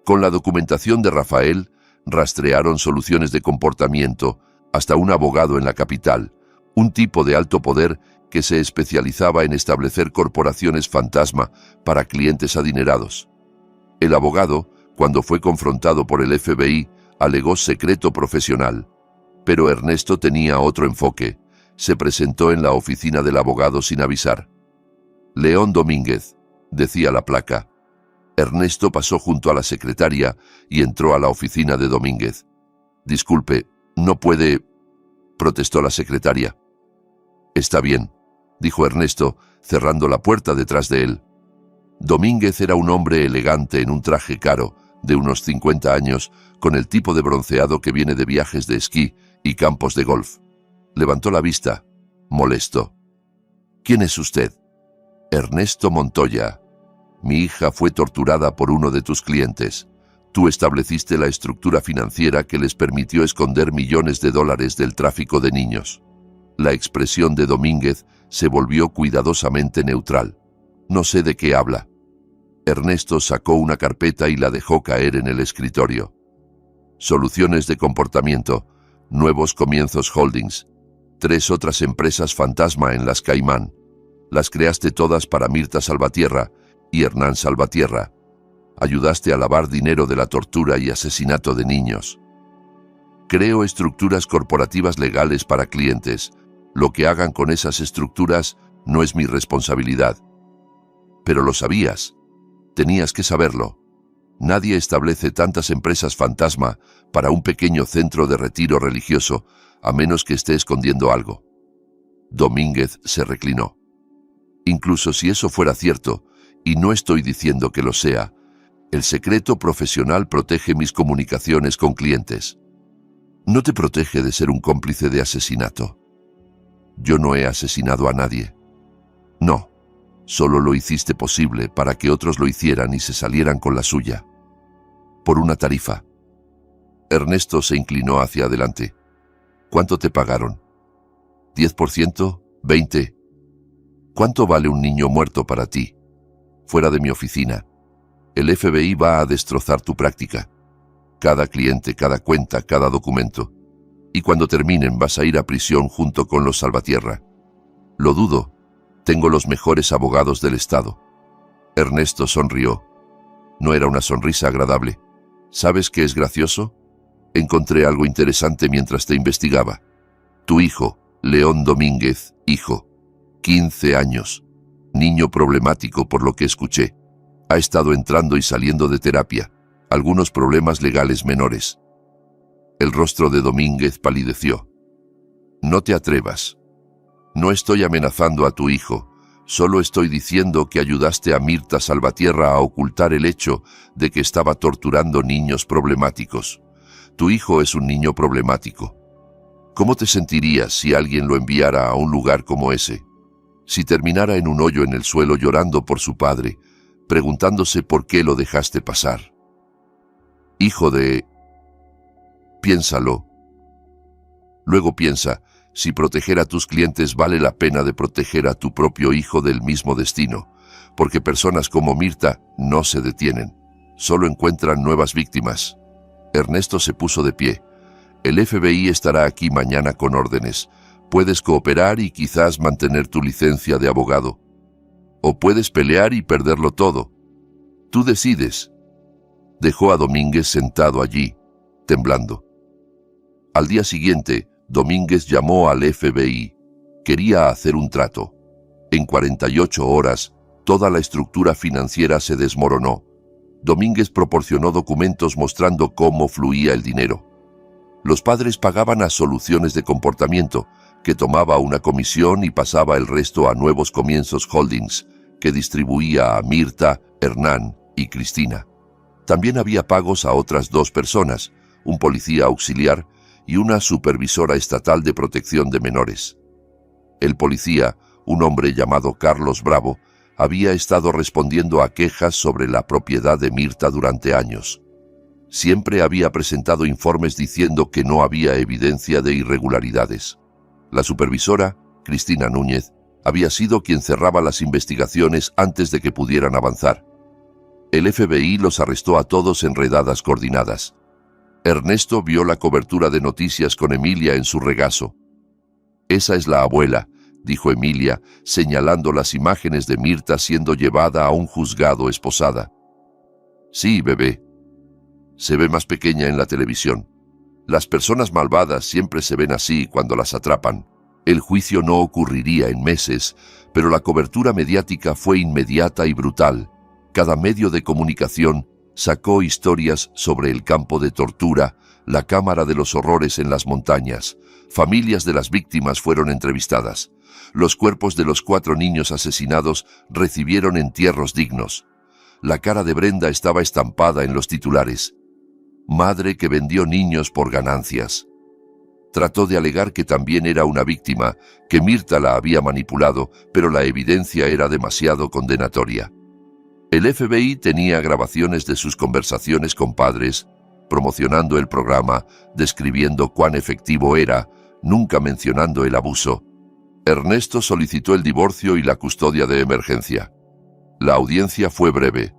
Con la documentación de Rafael, rastrearon soluciones de comportamiento hasta un abogado en la capital, un tipo de alto poder que se especializaba en establecer corporaciones fantasma para clientes adinerados. El abogado, cuando fue confrontado por el FBI, alegó secreto profesional. Pero Ernesto tenía otro enfoque. Se presentó en la oficina del abogado sin avisar. León Domínguez, decía la placa. Ernesto pasó junto a la secretaria y entró a la oficina de Domínguez. Disculpe, no puede, protestó la secretaria. Está bien, dijo Ernesto, cerrando la puerta detrás de él. Domínguez era un hombre elegante en un traje caro, de unos 50 años, con el tipo de bronceado que viene de viajes de esquí y campos de golf. Levantó la vista, molesto. ¿Quién es usted? Ernesto Montoya. Mi hija fue torturada por uno de tus clientes. Tú estableciste la estructura financiera que les permitió esconder millones de dólares del tráfico de niños. La expresión de Domínguez se volvió cuidadosamente neutral. No sé de qué habla. Ernesto sacó una carpeta y la dejó caer en el escritorio. Soluciones de comportamiento, Nuevos Comienzos Holdings, 3 otras empresas fantasma en las Caimán. Las creaste todas para Mirta Salvatierra y Hernán Salvatierra. Ayudaste a lavar dinero de la tortura y asesinato de niños. Creo estructuras corporativas legales para clientes. Lo que hagan con esas estructuras no es mi responsabilidad. Pero lo sabías. Tenías que saberlo. Nadie establece tantas empresas fantasma para un pequeño centro de retiro religioso, a menos que esté escondiendo algo. Domínguez se reclinó. Incluso si eso fuera cierto, y no estoy diciendo que lo sea, el secreto profesional protege mis comunicaciones con clientes. No te protege de ser un cómplice de asesinato. Yo no he asesinado a nadie. No, solo lo hiciste posible para que otros lo hicieran y se salieran con la suya. Por una tarifa. Ernesto se inclinó hacia adelante. ¿Cuánto te pagaron? ¿10%? ¿20%? ¿Cuánto vale un niño muerto para ti? Fuera de mi oficina. El FBI va a destrozar tu práctica. Cada cliente, cada cuenta, cada documento. Y cuando terminen vas a ir a prisión junto con los Salvatierra. Lo dudo. Tengo los mejores abogados del estado. Ernesto sonrió. No era una sonrisa agradable. ¿Sabes qué es gracioso? Encontré algo interesante mientras te investigaba. Tu hijo, León Domínguez, hijo. 15 años. Niño problemático por lo que escuché. Ha estado entrando y saliendo de terapia. Algunos problemas legales menores. El rostro de Domínguez palideció. No te atrevas. No estoy amenazando a tu hijo, solo estoy diciendo que ayudaste a Mirta Salvatierra a ocultar el hecho de que estaba torturando niños problemáticos. Tu hijo es un niño problemático. ¿Cómo te sentirías si alguien lo enviara a un lugar como ese? Si terminara en un hoyo en el suelo llorando por su padre, preguntándose por qué lo dejaste pasar. Hijo de... Piénsalo. Luego piensa, si proteger a tus clientes vale la pena de proteger a tu propio hijo del mismo destino, porque personas como Mirta no se detienen, solo encuentran nuevas víctimas. Ernesto se puso de pie. El FBI estará aquí mañana con órdenes. Puedes cooperar y quizás mantener tu licencia de abogado. O puedes pelear y perderlo todo. Tú decides. Dejó a Domínguez sentado allí, temblando. Al día siguiente, Domínguez llamó al FBI. Quería hacer un trato. En 48 horas, toda la estructura financiera se desmoronó. Domínguez proporcionó documentos mostrando cómo fluía el dinero. Los padres pagaban a Soluciones de Comportamiento, que tomaba una comisión y pasaba el resto a Nuevos Comienzos Holdings, que distribuía a Mirta, Hernán y Cristina. También había pagos a otras 2 personas, un policía auxiliar y una supervisora estatal de protección de menores. El policía, un hombre llamado Carlos Bravo, había estado respondiendo a quejas sobre la propiedad de Mirta durante años. Siempre había presentado informes diciendo que no había evidencia de irregularidades. La supervisora, Cristina Núñez, había sido quien cerraba las investigaciones antes de que pudieran avanzar. El FBI los arrestó a todos en redadas coordinadas. Ernesto vio la cobertura de noticias con Emilia en su regazo. «Esa es la abuela», dijo Emilia, señalando las imágenes de Mirta siendo llevada a un juzgado esposada. «Sí, bebé. Se ve más pequeña en la televisión. Las personas malvadas siempre se ven así cuando las atrapan. El juicio no ocurriría en meses, pero la cobertura mediática fue inmediata y brutal. Cada medio de comunicación sacó historias sobre el campo de tortura, la cámara de los horrores en las montañas. Familias de las víctimas fueron entrevistadas. Los cuerpos de los 4 niños asesinados recibieron entierros dignos. La cara de Brenda estaba estampada en los titulares. Madre que vendió niños por ganancias. Trató de alegar que también era una víctima, que Mirta la había manipulado, pero la evidencia era demasiado condenatoria. El FBI tenía grabaciones de sus conversaciones con padres, promocionando el programa, describiendo cuán efectivo era, nunca mencionando el abuso. Ernesto solicitó el divorcio y la custodia de emergencia. La audiencia fue breve.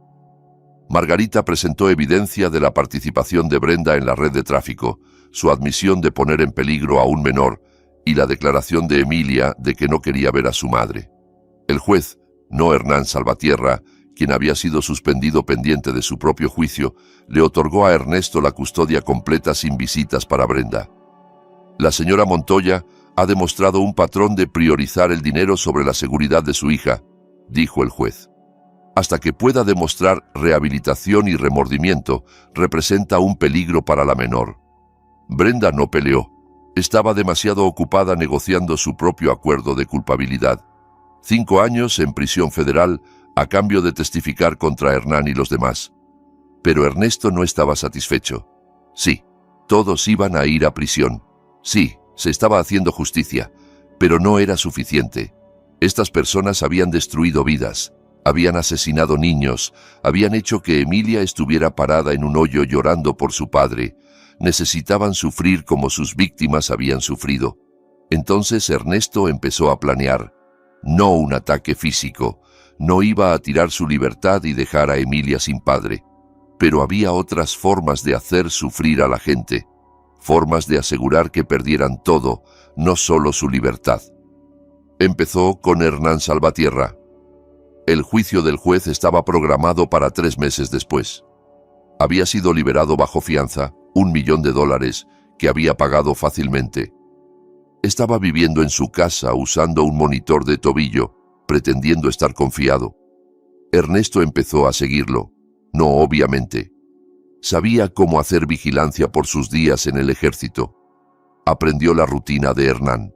Margarita presentó evidencia de la participación de Brenda en la red de tráfico, su admisión de poner en peligro a un menor y la declaración de Emilia de que no quería ver a su madre. El juez, no Hernán Salvatierra, quien había sido suspendido pendiente de su propio juicio, le otorgó a Ernesto la custodia completa sin visitas para Brenda. La señora Montoya ha demostrado un patrón de priorizar el dinero sobre la seguridad de su hija, dijo el juez. Hasta que pueda demostrar rehabilitación y remordimiento, representa un peligro para la menor. Brenda no peleó. Estaba demasiado ocupada negociando su propio acuerdo de culpabilidad. 5 años en prisión federal a cambio de testificar contra Hernán y los demás. Pero Ernesto no estaba satisfecho. Sí, todos iban a ir a prisión. Sí, se estaba haciendo justicia, pero no era suficiente. Estas personas habían destruido vidas. Habían asesinado niños, habían hecho que Emilia estuviera parada en un hoyo llorando por su padre. Necesitaban sufrir como sus víctimas habían sufrido. Entonces Ernesto empezó a planear. No un ataque físico, no iba a tirar su libertad y dejar a Emilia sin padre. Pero había otras formas de hacer sufrir a la gente, formas de asegurar que perdieran todo, no solo su libertad. Empezó con Hernán Salvatierra. El juicio del juez estaba programado para 3 meses después. Había sido liberado bajo fianza, $1 millón que había pagado fácilmente. Estaba viviendo en su casa usando un monitor de tobillo, pretendiendo estar confiado. Ernesto empezó a seguirlo. No, obviamente. Sabía cómo hacer vigilancia por sus días en el ejército. Aprendió la rutina de Hernán.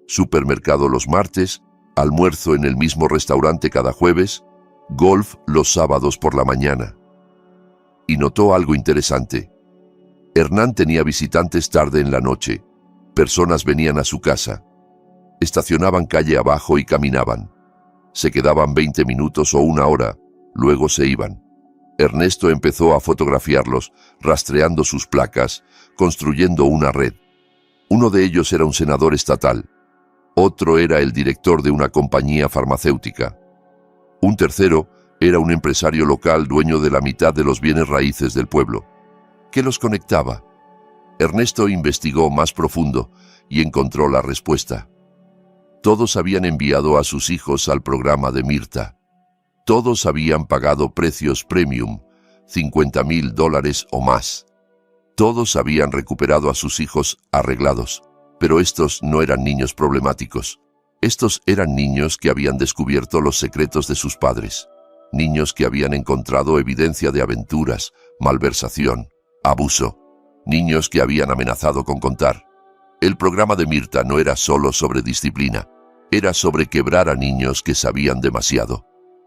supermercado los martes, almuerzo en el mismo restaurante cada jueves, golf los sábados por la mañana. Y notó algo interesante. Hernán tenía visitantes tarde en la noche. Personas venían a su casa. Estacionaban calle abajo y caminaban. Se quedaban 20 minutos o una hora, luego se iban. Ernesto empezó a fotografiarlos, rastreando sus placas, construyendo una red. Uno de ellos era un senador estatal. Otro era el director de una compañía farmacéutica. Un tercero era un empresario local dueño de la mitad de los bienes raíces del pueblo. ¿Qué los conectaba? Ernesto investigó más profundo y encontró la respuesta. Todos habían enviado a sus hijos al programa de Mirta. Todos habían pagado precios premium, $50,000 o más. Todos habían recuperado a sus hijos arreglados, pero estos no eran niños problemáticos. Estos eran niños que habían descubierto los secretos de sus padres. Niños que habían encontrado evidencia de aventuras, malversación, abuso. Niños que habían amenazado con contar. El programa de Mirta no era solo sobre disciplina, era sobre quebrar a niños que sabían demasiado.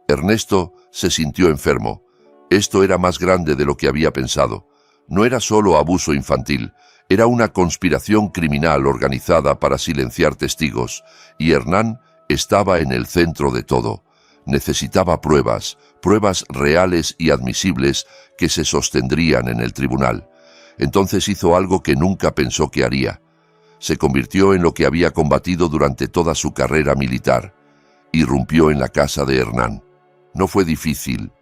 Ernesto se sintió enfermo. Esto era más grande de lo que había pensado. No era solo abuso infantil, era una conspiración criminal organizada para silenciar testigos, y Hernán estaba en el centro de todo. Necesitaba pruebas reales y admisibles que se sostendrían en el tribunal. Entonces hizo algo que nunca pensó que haría. Se convirtió en lo que había combatido durante toda su carrera militar. Irrumpió en la casa de Hernán. No fue difícil.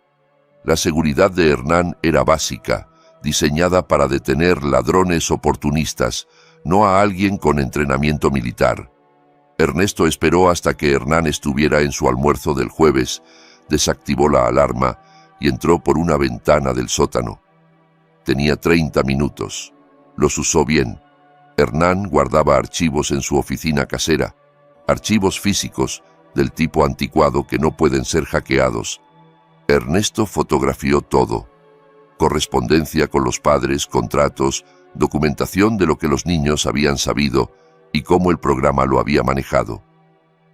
La seguridad de Hernán era básica, diseñada para detener ladrones oportunistas, no a alguien con entrenamiento militar. Ernesto esperó hasta que Hernán estuviera en su almuerzo del jueves, desactivó la alarma y entró por una ventana del sótano. Tenía 30 minutos. Los usó bien. Hernán guardaba archivos en su oficina casera, archivos físicos del tipo anticuado que no pueden ser hackeados. Ernesto fotografió todo. Correspondencia con los padres, contratos, documentación de lo que los niños habían sabido y cómo el programa lo había manejado.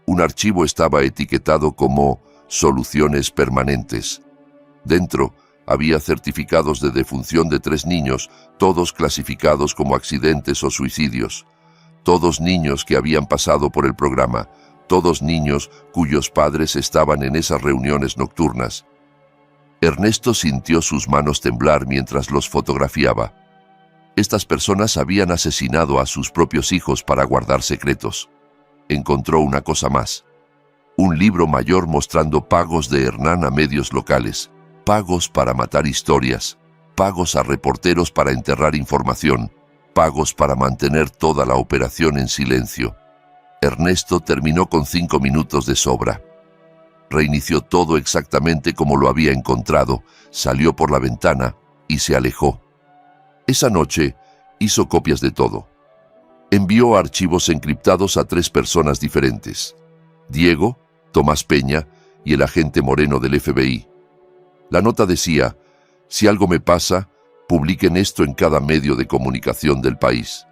Un archivo estaba etiquetado como soluciones permanentes. Dentro había certificados de defunción de 3 niños, todos clasificados como accidentes o suicidios. Todos niños que habían pasado por el programa, todos niños cuyos padres estaban en esas reuniones nocturnas. Ernesto sintió sus manos temblar mientras los fotografiaba. Estas personas habían asesinado a sus propios hijos para guardar secretos. Encontró una cosa más. Un libro mayor mostrando pagos de Hernán a medios locales, pagos para matar historias, pagos a reporteros para enterrar información, pagos para mantener toda la operación en silencio. Ernesto terminó con 5 minutos de sobra. Reinició todo exactamente como lo había encontrado, salió por la ventana y se alejó. Esa noche hizo copias de todo. Envió archivos encriptados a 3 personas diferentes: Diego, Tomás Peña y el agente Moreno del FBI. La nota decía: si algo me pasa, publiquen esto en cada medio de comunicación del país.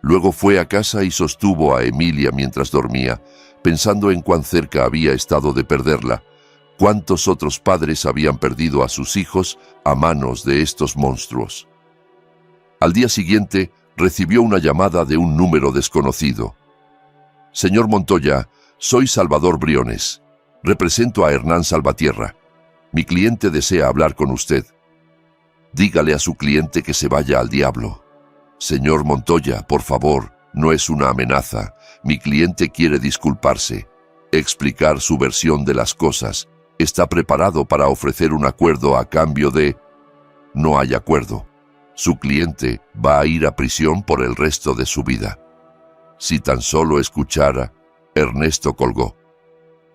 Luego fue a casa y sostuvo a Emilia mientras dormía, pensando en cuán cerca había estado de perderla, cuántos otros padres habían perdido a sus hijos a manos de estos monstruos. Al día siguiente, recibió una llamada de un número desconocido. Señor Montoya, soy Salvador Briones. Represento a Hernán Salvatierra. Mi cliente desea hablar con usted. Dígale a su cliente que se vaya al diablo. Señor Montoya, por favor, no es una amenaza. Mi cliente quiere disculparse, explicar su versión de las cosas. Está preparado para ofrecer un acuerdo a cambio de... No hay acuerdo. Su cliente va a ir a prisión por el resto de su vida. Si tan solo escuchara, Ernesto colgó.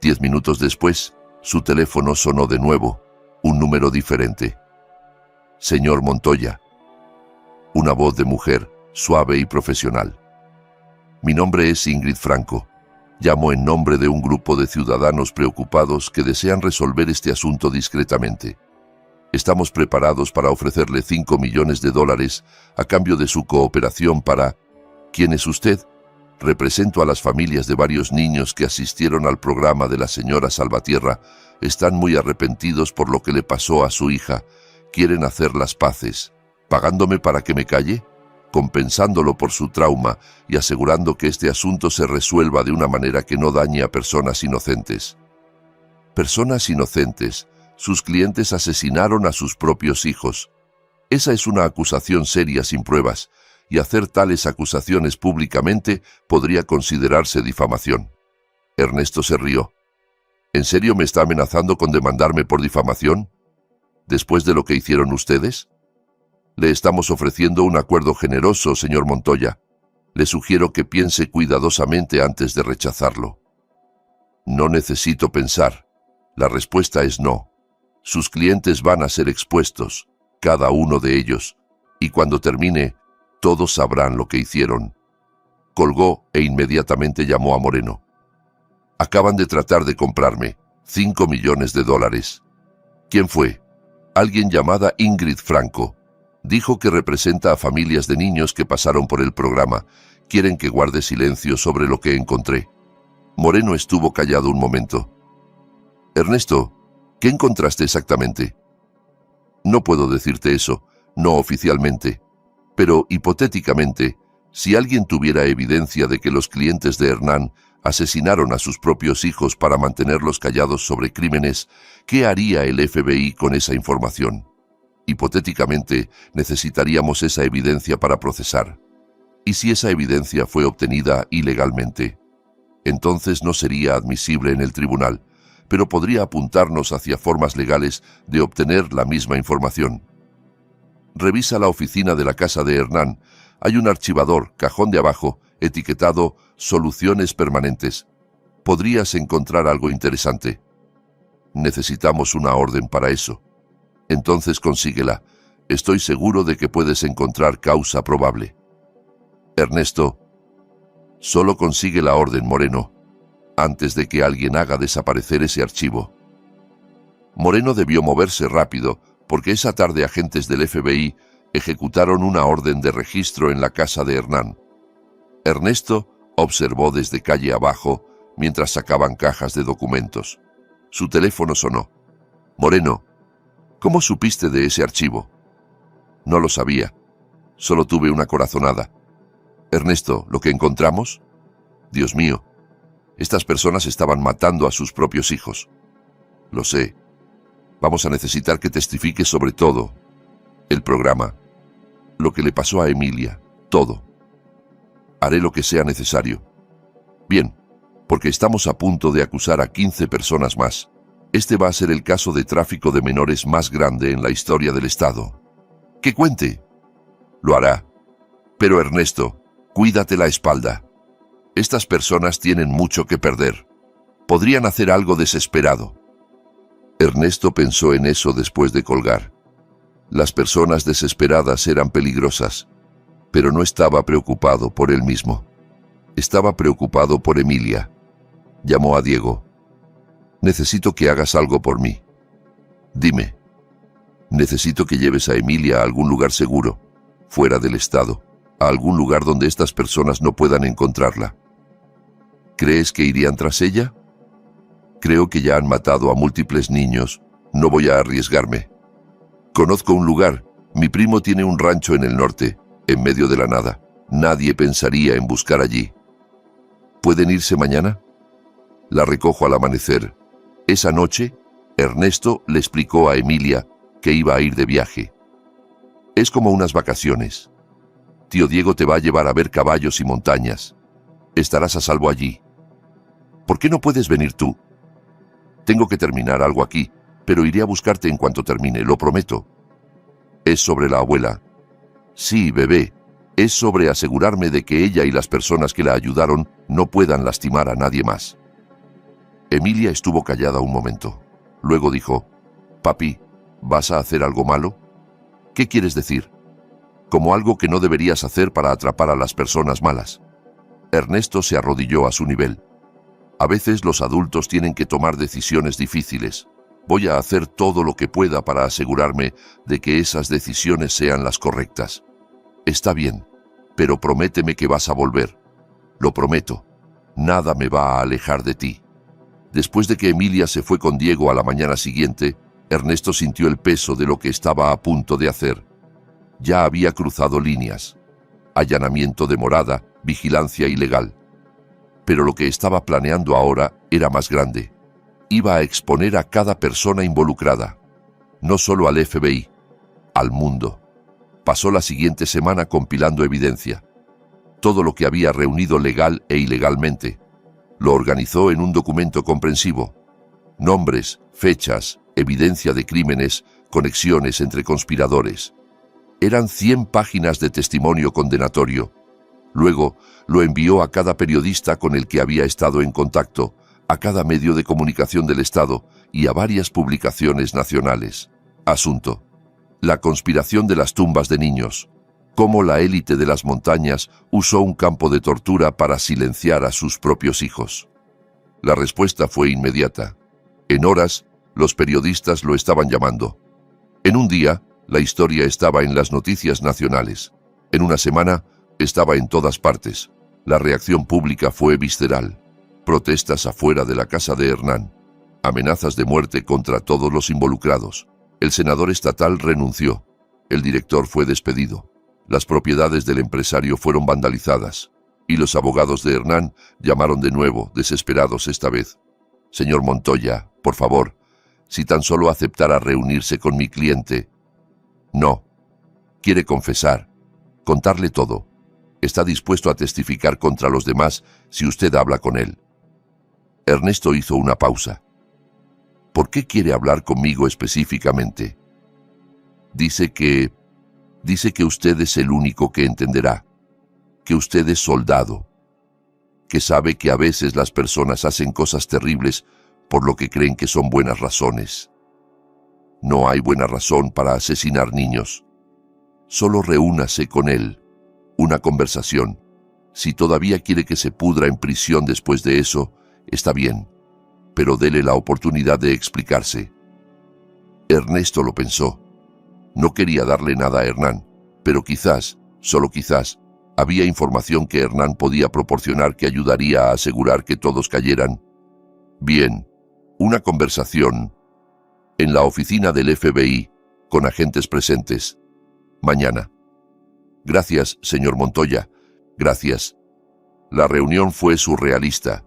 10 minutos después, su teléfono sonó de nuevo, un número diferente. Señor Montoya. Una voz de mujer, suave y profesional. Mi nombre es Ingrid Franco. Llamo en nombre de un grupo de ciudadanos preocupados que desean resolver este asunto discretamente. Estamos preparados para ofrecerle $5 millones a cambio de su cooperación para... ¿Quién es usted? Represento a las familias de varios niños que asistieron al programa de la señora Salvatierra. Están muy arrepentidos por lo que le pasó a su hija. Quieren hacer las paces. ¿Pagándome para que me calle? Compensándolo por su trauma y asegurando que este asunto se resuelva de una manera que no dañe a personas inocentes. Personas inocentes. Sus clientes asesinaron a sus propios hijos. Esa es una acusación seria sin pruebas, y hacer tales acusaciones públicamente podría considerarse difamación. Ernesto se rió. ¿En serio me está amenazando con demandarme por difamación? ¿Después de lo que hicieron ustedes? Le estamos ofreciendo un acuerdo generoso, señor Montoya. Le sugiero que piense cuidadosamente antes de rechazarlo. No necesito pensar. La respuesta es no. Sus clientes van a ser expuestos, cada uno de ellos, y cuando termine, todos sabrán lo que hicieron. Colgó e inmediatamente llamó a Moreno. Acaban de tratar de comprarme $5 millones. ¿Quién fue? Alguien llamada Ingrid Franco. Dijo que representa a familias de niños que pasaron por el programa. Quieren que guarde silencio sobre lo que encontré. Moreno estuvo callado un momento. Ernesto, ¿qué encontraste exactamente? No puedo decirte eso, no oficialmente. Pero hipotéticamente, si alguien tuviera evidencia de que los clientes de Hernán asesinaron a sus propios hijos para mantenerlos callados sobre crímenes, ¿qué haría el FBI con esa información? Hipotéticamente, necesitaríamos esa evidencia para procesar. ¿Y si esa evidencia fue obtenida ilegalmente? Entonces no sería admisible en el tribunal, pero podría apuntarnos hacia formas legales de obtener la misma información. Revisa la oficina de la casa de Hernán. Hay un archivador, cajón de abajo, etiquetado Soluciones Permanentes. Podrías encontrar algo interesante. Necesitamos una orden para eso. Entonces consíguela. Estoy seguro de que puedes encontrar causa probable. Ernesto, solo consigue la orden, Moreno, antes de que alguien haga desaparecer ese archivo. Moreno debió moverse rápido, porque esa tarde agentes del FBI ejecutaron una orden de registro en la casa de Hernán. Ernesto observó desde calle abajo mientras sacaban cajas de documentos. Su teléfono sonó. Moreno, ¿cómo supiste de ese archivo? No lo sabía. Solo tuve una corazonada. Ernesto, ¿lo que encontramos? Dios mío, estas personas estaban matando a sus propios hijos. Lo sé. Vamos a necesitar que testifique sobre todo. El programa. Lo que le pasó a Emilia. Todo. Haré lo que sea necesario. Bien, porque estamos a punto de acusar a 15 personas más. Este va a ser el caso de tráfico de menores más grande en la historia del Estado. ¡Que cuente! Lo hará. Pero Ernesto, cuídate la espalda. Estas personas tienen mucho que perder. Podrían hacer algo desesperado. Ernesto pensó en eso después de colgar. Las personas desesperadas eran peligrosas, pero no estaba preocupado por él mismo. Estaba preocupado por Emilia. Llamó a Diego. Necesito que hagas algo por mí. Dime. Necesito que lleves a Emilia a algún lugar seguro, fuera del estado, a algún lugar donde estas personas no puedan encontrarla. ¿Crees que irían tras ella? Creo que ya han matado a múltiples niños. No voy a arriesgarme. Conozco un lugar. Mi primo tiene un rancho en el norte, en medio de la nada. Nadie pensaría en buscar allí. ¿Pueden irse mañana? La recojo al amanecer. Esa noche, Ernesto le explicó a Emilia que iba a ir de viaje. Es como unas vacaciones. Tío Diego te va a llevar a ver caballos y montañas. Estarás a salvo allí. ¿Por qué no puedes venir tú? Tengo que terminar algo aquí, pero iré a buscarte en cuanto termine, lo prometo. Es sobre la abuela. Sí, bebé. Es sobre asegurarme de que ella y las personas que la ayudaron no puedan lastimar a nadie más. Emilia estuvo callada un momento. Luego dijo, «Papi, ¿vas a hacer algo malo?» «¿Qué quieres decir?» «Como algo que no deberías hacer para atrapar a las personas malas». Ernesto se arrodilló a su nivel. A veces los adultos tienen que tomar decisiones difíciles. Voy a hacer todo lo que pueda para asegurarme de que esas decisiones sean las correctas. Está bien, pero prométeme que vas a volver. Lo prometo. Nada me va a alejar de ti. Después de que Emilia se fue con Diego a la mañana siguiente, Ernesto sintió el peso de lo que estaba a punto de hacer. Ya había cruzado líneas. Allanamiento de morada, vigilancia ilegal. Pero lo que estaba planeando ahora era más grande. Iba a exponer a cada persona involucrada. No solo al FBI, al mundo. Pasó la siguiente semana compilando evidencia. Todo lo que había reunido legal e ilegalmente. Lo organizó en un documento comprensivo. Nombres, fechas, evidencia de crímenes, conexiones entre conspiradores. Eran 100 páginas de testimonio condenatorio. Luego lo envió a cada periodista con el que había estado en contacto, a cada medio de comunicación del Estado y a varias publicaciones nacionales. Asunto: la conspiración de las tumbas de niños. Cómo la élite de las montañas usó un campo de tortura para silenciar a sus propios hijos. La respuesta fue inmediata. En horas, los periodistas lo estaban llamando. En un día, la historia estaba en las noticias nacionales. En una semana, estaba en todas partes. La reacción pública fue visceral. Protestas afuera de la casa de Hernán. Amenazas de muerte contra todos los involucrados. El senador estatal renunció. El director fue despedido. Las propiedades del empresario fueron vandalizadas. Y los abogados de Hernán llamaron de nuevo, desesperados esta vez. Señor Montoya, por favor, si tan solo aceptara reunirse con mi cliente. No. Quiere confesar, contarle todo. Está dispuesto a testificar contra los demás si usted habla con él. Ernesto hizo una pausa. ¿Por qué quiere hablar conmigo específicamente? Dice que usted es el único que entenderá, que usted es soldado, que sabe que a veces las personas hacen cosas terribles por lo que creen que son buenas razones. No hay buena razón para asesinar niños. Solo reúnase con él, una conversación. Si todavía quiere que se pudra en prisión después de eso, está bien, pero dele la oportunidad de explicarse. Ernesto lo pensó. No quería darle nada a Hernán, pero quizás, solo quizás, había información que Hernán podía proporcionar que ayudaría a asegurar que todos cayeran. Bien, una conversación en la oficina del FBI, con agentes presentes. Mañana. Gracias, señor Montoya. Gracias. La reunión fue surrealista.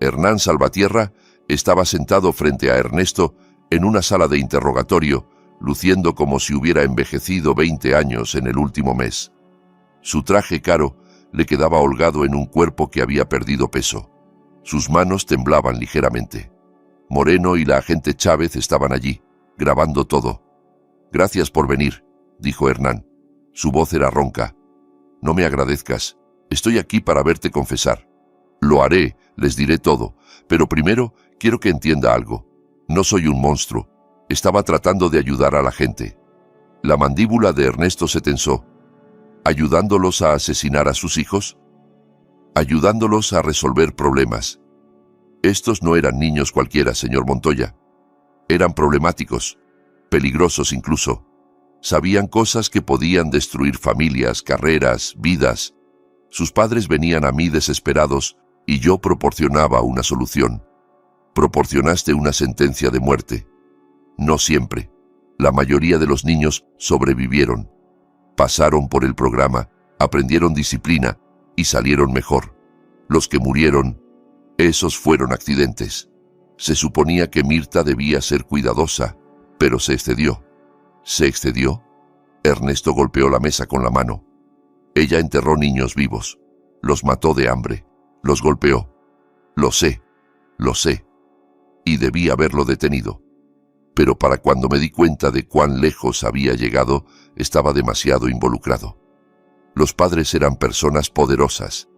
Hernán Salvatierra estaba sentado frente a Ernesto en una sala de interrogatorio, luciendo como si hubiera envejecido 20 años en el último mes. Su traje caro le quedaba holgado en un cuerpo que había perdido peso. Sus manos temblaban ligeramente. Moreno y la agente Chávez estaban allí, grabando todo. Gracias por venir, dijo Hernán. Su voz era ronca. No me agradezcas. Estoy aquí para verte confesar. Lo haré, les diré todo, pero primero quiero que entienda algo. No soy un monstruo. Estaba tratando de ayudar a la gente. La mandíbula de Ernesto se tensó. ¿Ayudándolos a asesinar a sus hijos? Ayudándolos a resolver problemas. Estos no eran niños cualquiera, señor Montoya. Eran problemáticos, peligrosos incluso. Sabían cosas que podían destruir familias, carreras, vidas. Sus padres venían a mí desesperados y yo proporcionaba una solución. Proporcionaste una sentencia de muerte. No siempre. La mayoría de los niños sobrevivieron. Pasaron por el programa, aprendieron disciplina y salieron mejor. Los que murieron, esos fueron accidentes. Se suponía que Mirta debía ser cuidadosa, pero se excedió. ¿Se excedió? Ernesto golpeó la mesa con la mano. Ella enterró niños vivos. Los mató de hambre. Los golpeó. Lo sé. Y debí haberlo detenido. Pero para cuando me di cuenta de cuán lejos había llegado, estaba demasiado involucrado. Los padres eran personas poderosas.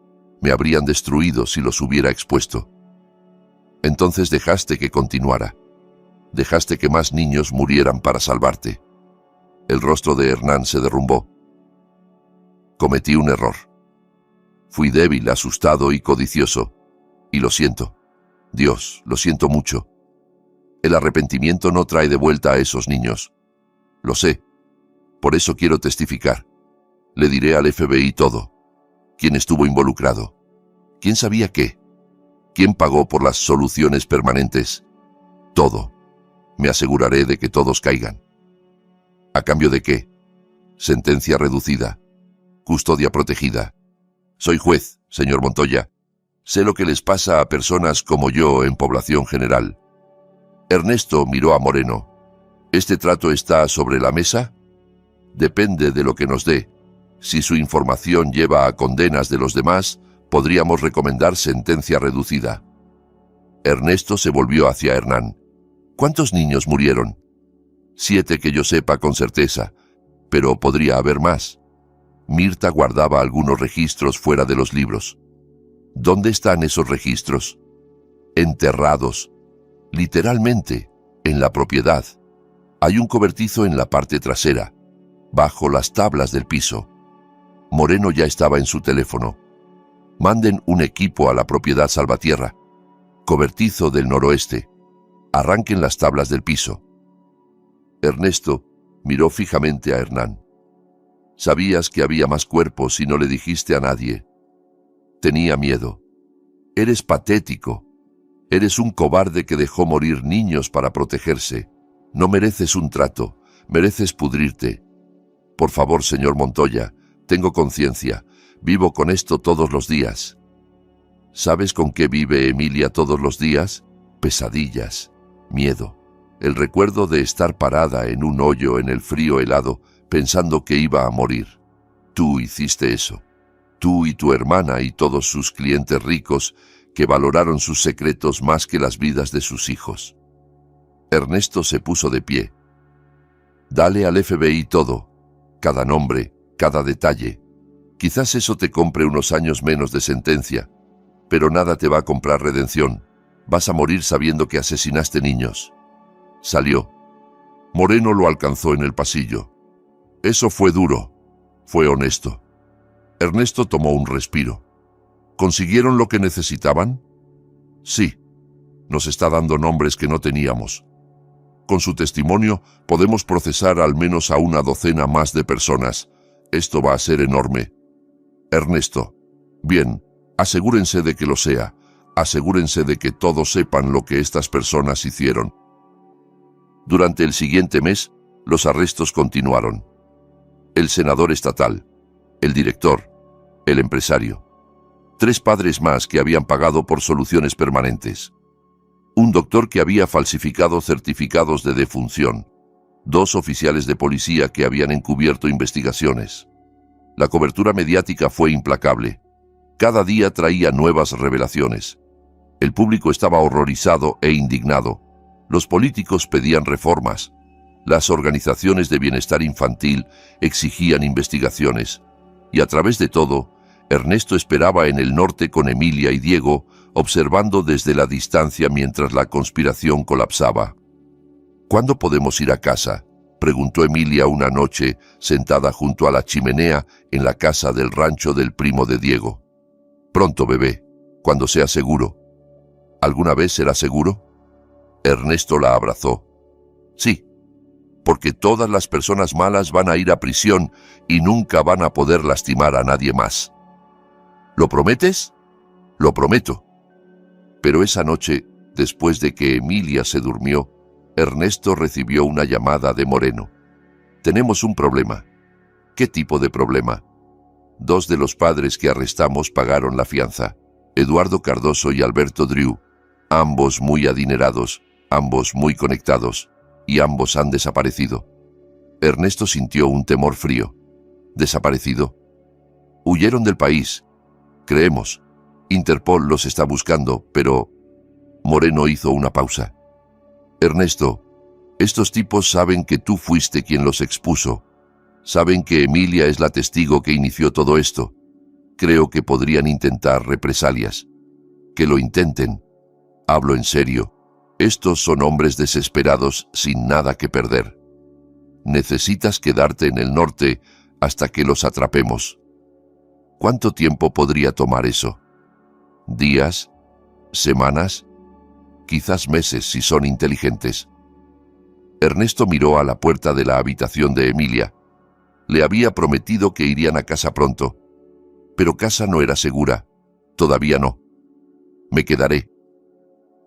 Me habrían destruido si los hubiera expuesto. Entonces dejaste que continuara. Dejaste que más niños murieran para salvarte. El rostro de Hernán se derrumbó. Cometí un error. Fui débil, asustado y codicioso. Y lo siento. Dios, lo siento mucho. El arrepentimiento no trae de vuelta a esos niños. Lo sé. Por eso quiero testificar. Le diré al FBI todo. Quién estuvo involucrado. ¿Quién sabía qué? ¿Quién pagó por las soluciones permanentes? Todo. Me aseguraré de que todos caigan. ¿A cambio de qué? Sentencia reducida. Custodia protegida. Soy juez, señor Montoya. Sé lo que les pasa a personas como yo en población general. Ernesto miró a Moreno. ¿Este trato está sobre la mesa? Depende de lo que nos dé. Si su información lleva a condenas de los demás, podríamos recomendar sentencia reducida. Ernesto se volvió hacia Hernán. ¿Cuántos niños murieron? 7 que yo sepa con certeza, pero podría haber más. Mirta guardaba algunos registros fuera de los libros. ¿Dónde están esos registros? Enterrados. Literalmente, en la propiedad. Hay un cobertizo en la parte trasera, bajo las tablas del piso. Moreno ya estaba en su teléfono. Manden un equipo a la propiedad Salvatierra. Cobertizo del noroeste. Arranquen las tablas del piso. Ernesto miró fijamente a Hernán. Sabías que había más cuerpos y no le dijiste a nadie. Tenía miedo. Eres patético. Eres un cobarde que dejó morir niños para protegerse. No mereces un trato, mereces pudrirte. Por favor, señor Montoya, tengo conciencia. Vivo con esto todos los días. ¿Sabes con qué vive Emilia todos los días? Pesadillas, miedo. El recuerdo de estar parada en un hoyo en el frío helado, pensando que iba a morir. Tú hiciste eso. Tú y tu hermana y todos sus clientes ricos que valoraron sus secretos más que las vidas de sus hijos. Ernesto se puso de pie. Dale al FBI todo, cada nombre, cada detalle. Quizás eso te compre unos años menos de sentencia, pero nada te va a comprar redención. Vas a morir sabiendo que asesinaste niños. Salió. Moreno lo alcanzó en el pasillo. Eso fue duro, fue honesto. Ernesto tomó un respiro. ¿Consiguieron lo que necesitaban? Sí. Nos está dando nombres que no teníamos. Con su testimonio podemos procesar al menos a una docena más de personas. Esto va a ser enorme. Ernesto. Bien, asegúrense de que lo sea. Asegúrense de que todos sepan lo que estas personas hicieron. Durante el siguiente mes, los arrestos continuaron. El senador estatal, el director, el empresario. 3 padres más que habían pagado por soluciones permanentes. Un doctor que había falsificado certificados de defunción. 2 oficiales de policía que habían encubierto investigaciones. La cobertura mediática fue implacable. Cada día traía nuevas revelaciones. El público estaba horrorizado e indignado. Los políticos pedían reformas. Las organizaciones de bienestar infantil exigían investigaciones. Y a través de todo, Ernesto esperaba en el norte con Emilia y Diego, observando desde la distancia mientras la conspiración colapsaba. ¿Cuándo podemos ir a casa?, preguntó Emilia una noche, sentada junto a la chimenea en la casa del rancho del primo de Diego. Pronto, bebé, cuando sea seguro. ¿Alguna vez será seguro? Ernesto la abrazó. Sí, porque todas las personas malas van a ir a prisión y nunca van a poder lastimar a nadie más. ¿Lo prometes? Lo prometo. Pero esa noche, después de que Emilia se durmió, Ernesto recibió una llamada de Moreno. Tenemos un problema. ¿Qué tipo de problema? 2 de los padres que arrestamos pagaron la fianza. Eduardo Cardoso y Alberto Driu, ambos muy adinerados, ambos muy conectados, y ambos han desaparecido. Ernesto sintió un temor frío. ¿Desaparecido? Huyeron del país. Creemos. Interpol los está buscando, pero... Moreno hizo una pausa. Ernesto, estos tipos saben que tú fuiste quien los expuso. Saben que Emilia es la testigo que inició todo esto. Creo que podrían intentar represalias. Que lo intenten. Hablo en serio. Estos son hombres desesperados sin nada que perder. Necesitas quedarte en el norte hasta que los atrapemos. ¿Cuánto tiempo podría tomar eso? ¿Días? ¿Semanas? Quizás meses si son inteligentes. Ernesto miró a la puerta de la habitación de Emilia. Le había prometido que irían a casa pronto. Pero casa no era segura. Todavía no. Me quedaré.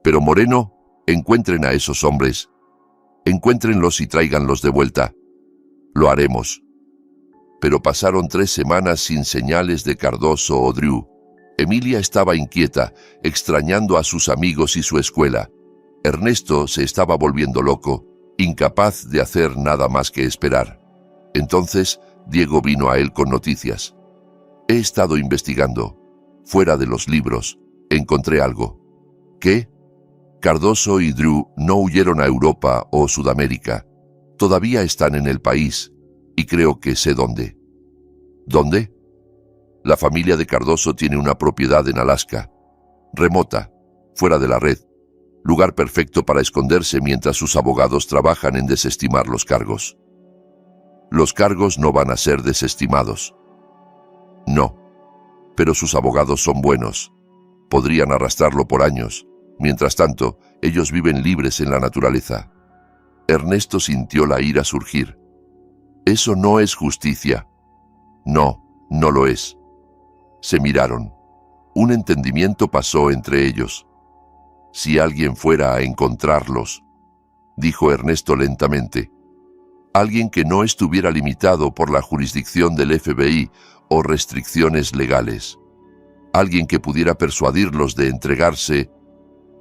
Pero Moreno, encuentren a esos hombres. Encuéntrenlos y tráiganlos de vuelta. Lo haremos. Pero pasaron 3 semanas sin señales de Cardoso o Drew. Emilia estaba inquieta, extrañando a sus amigos y su escuela. Ernesto se estaba volviendo loco, incapaz de hacer nada más que esperar. Entonces, Diego vino a él con noticias. He estado investigando. Fuera de los libros, encontré algo. ¿Qué? Cardoso y Drew no huyeron a Europa o Sudamérica. Todavía están en el país, y creo que sé dónde. ¿Dónde? La familia de Cardoso tiene una propiedad en Alaska, remota, fuera de la red, lugar perfecto para esconderse mientras sus abogados trabajan en desestimar los cargos. Los cargos no van a ser desestimados. No, pero sus abogados son buenos. Podrían arrastrarlo por años. Mientras tanto, ellos viven libres en la naturaleza. Ernesto sintió la ira surgir. Eso no es justicia. No, no lo es. Se miraron. Un entendimiento pasó entre ellos. Si alguien fuera a encontrarlos, dijo Ernesto lentamente, alguien que no estuviera limitado por la jurisdicción del FBI o restricciones legales, alguien que pudiera persuadirlos de entregarse,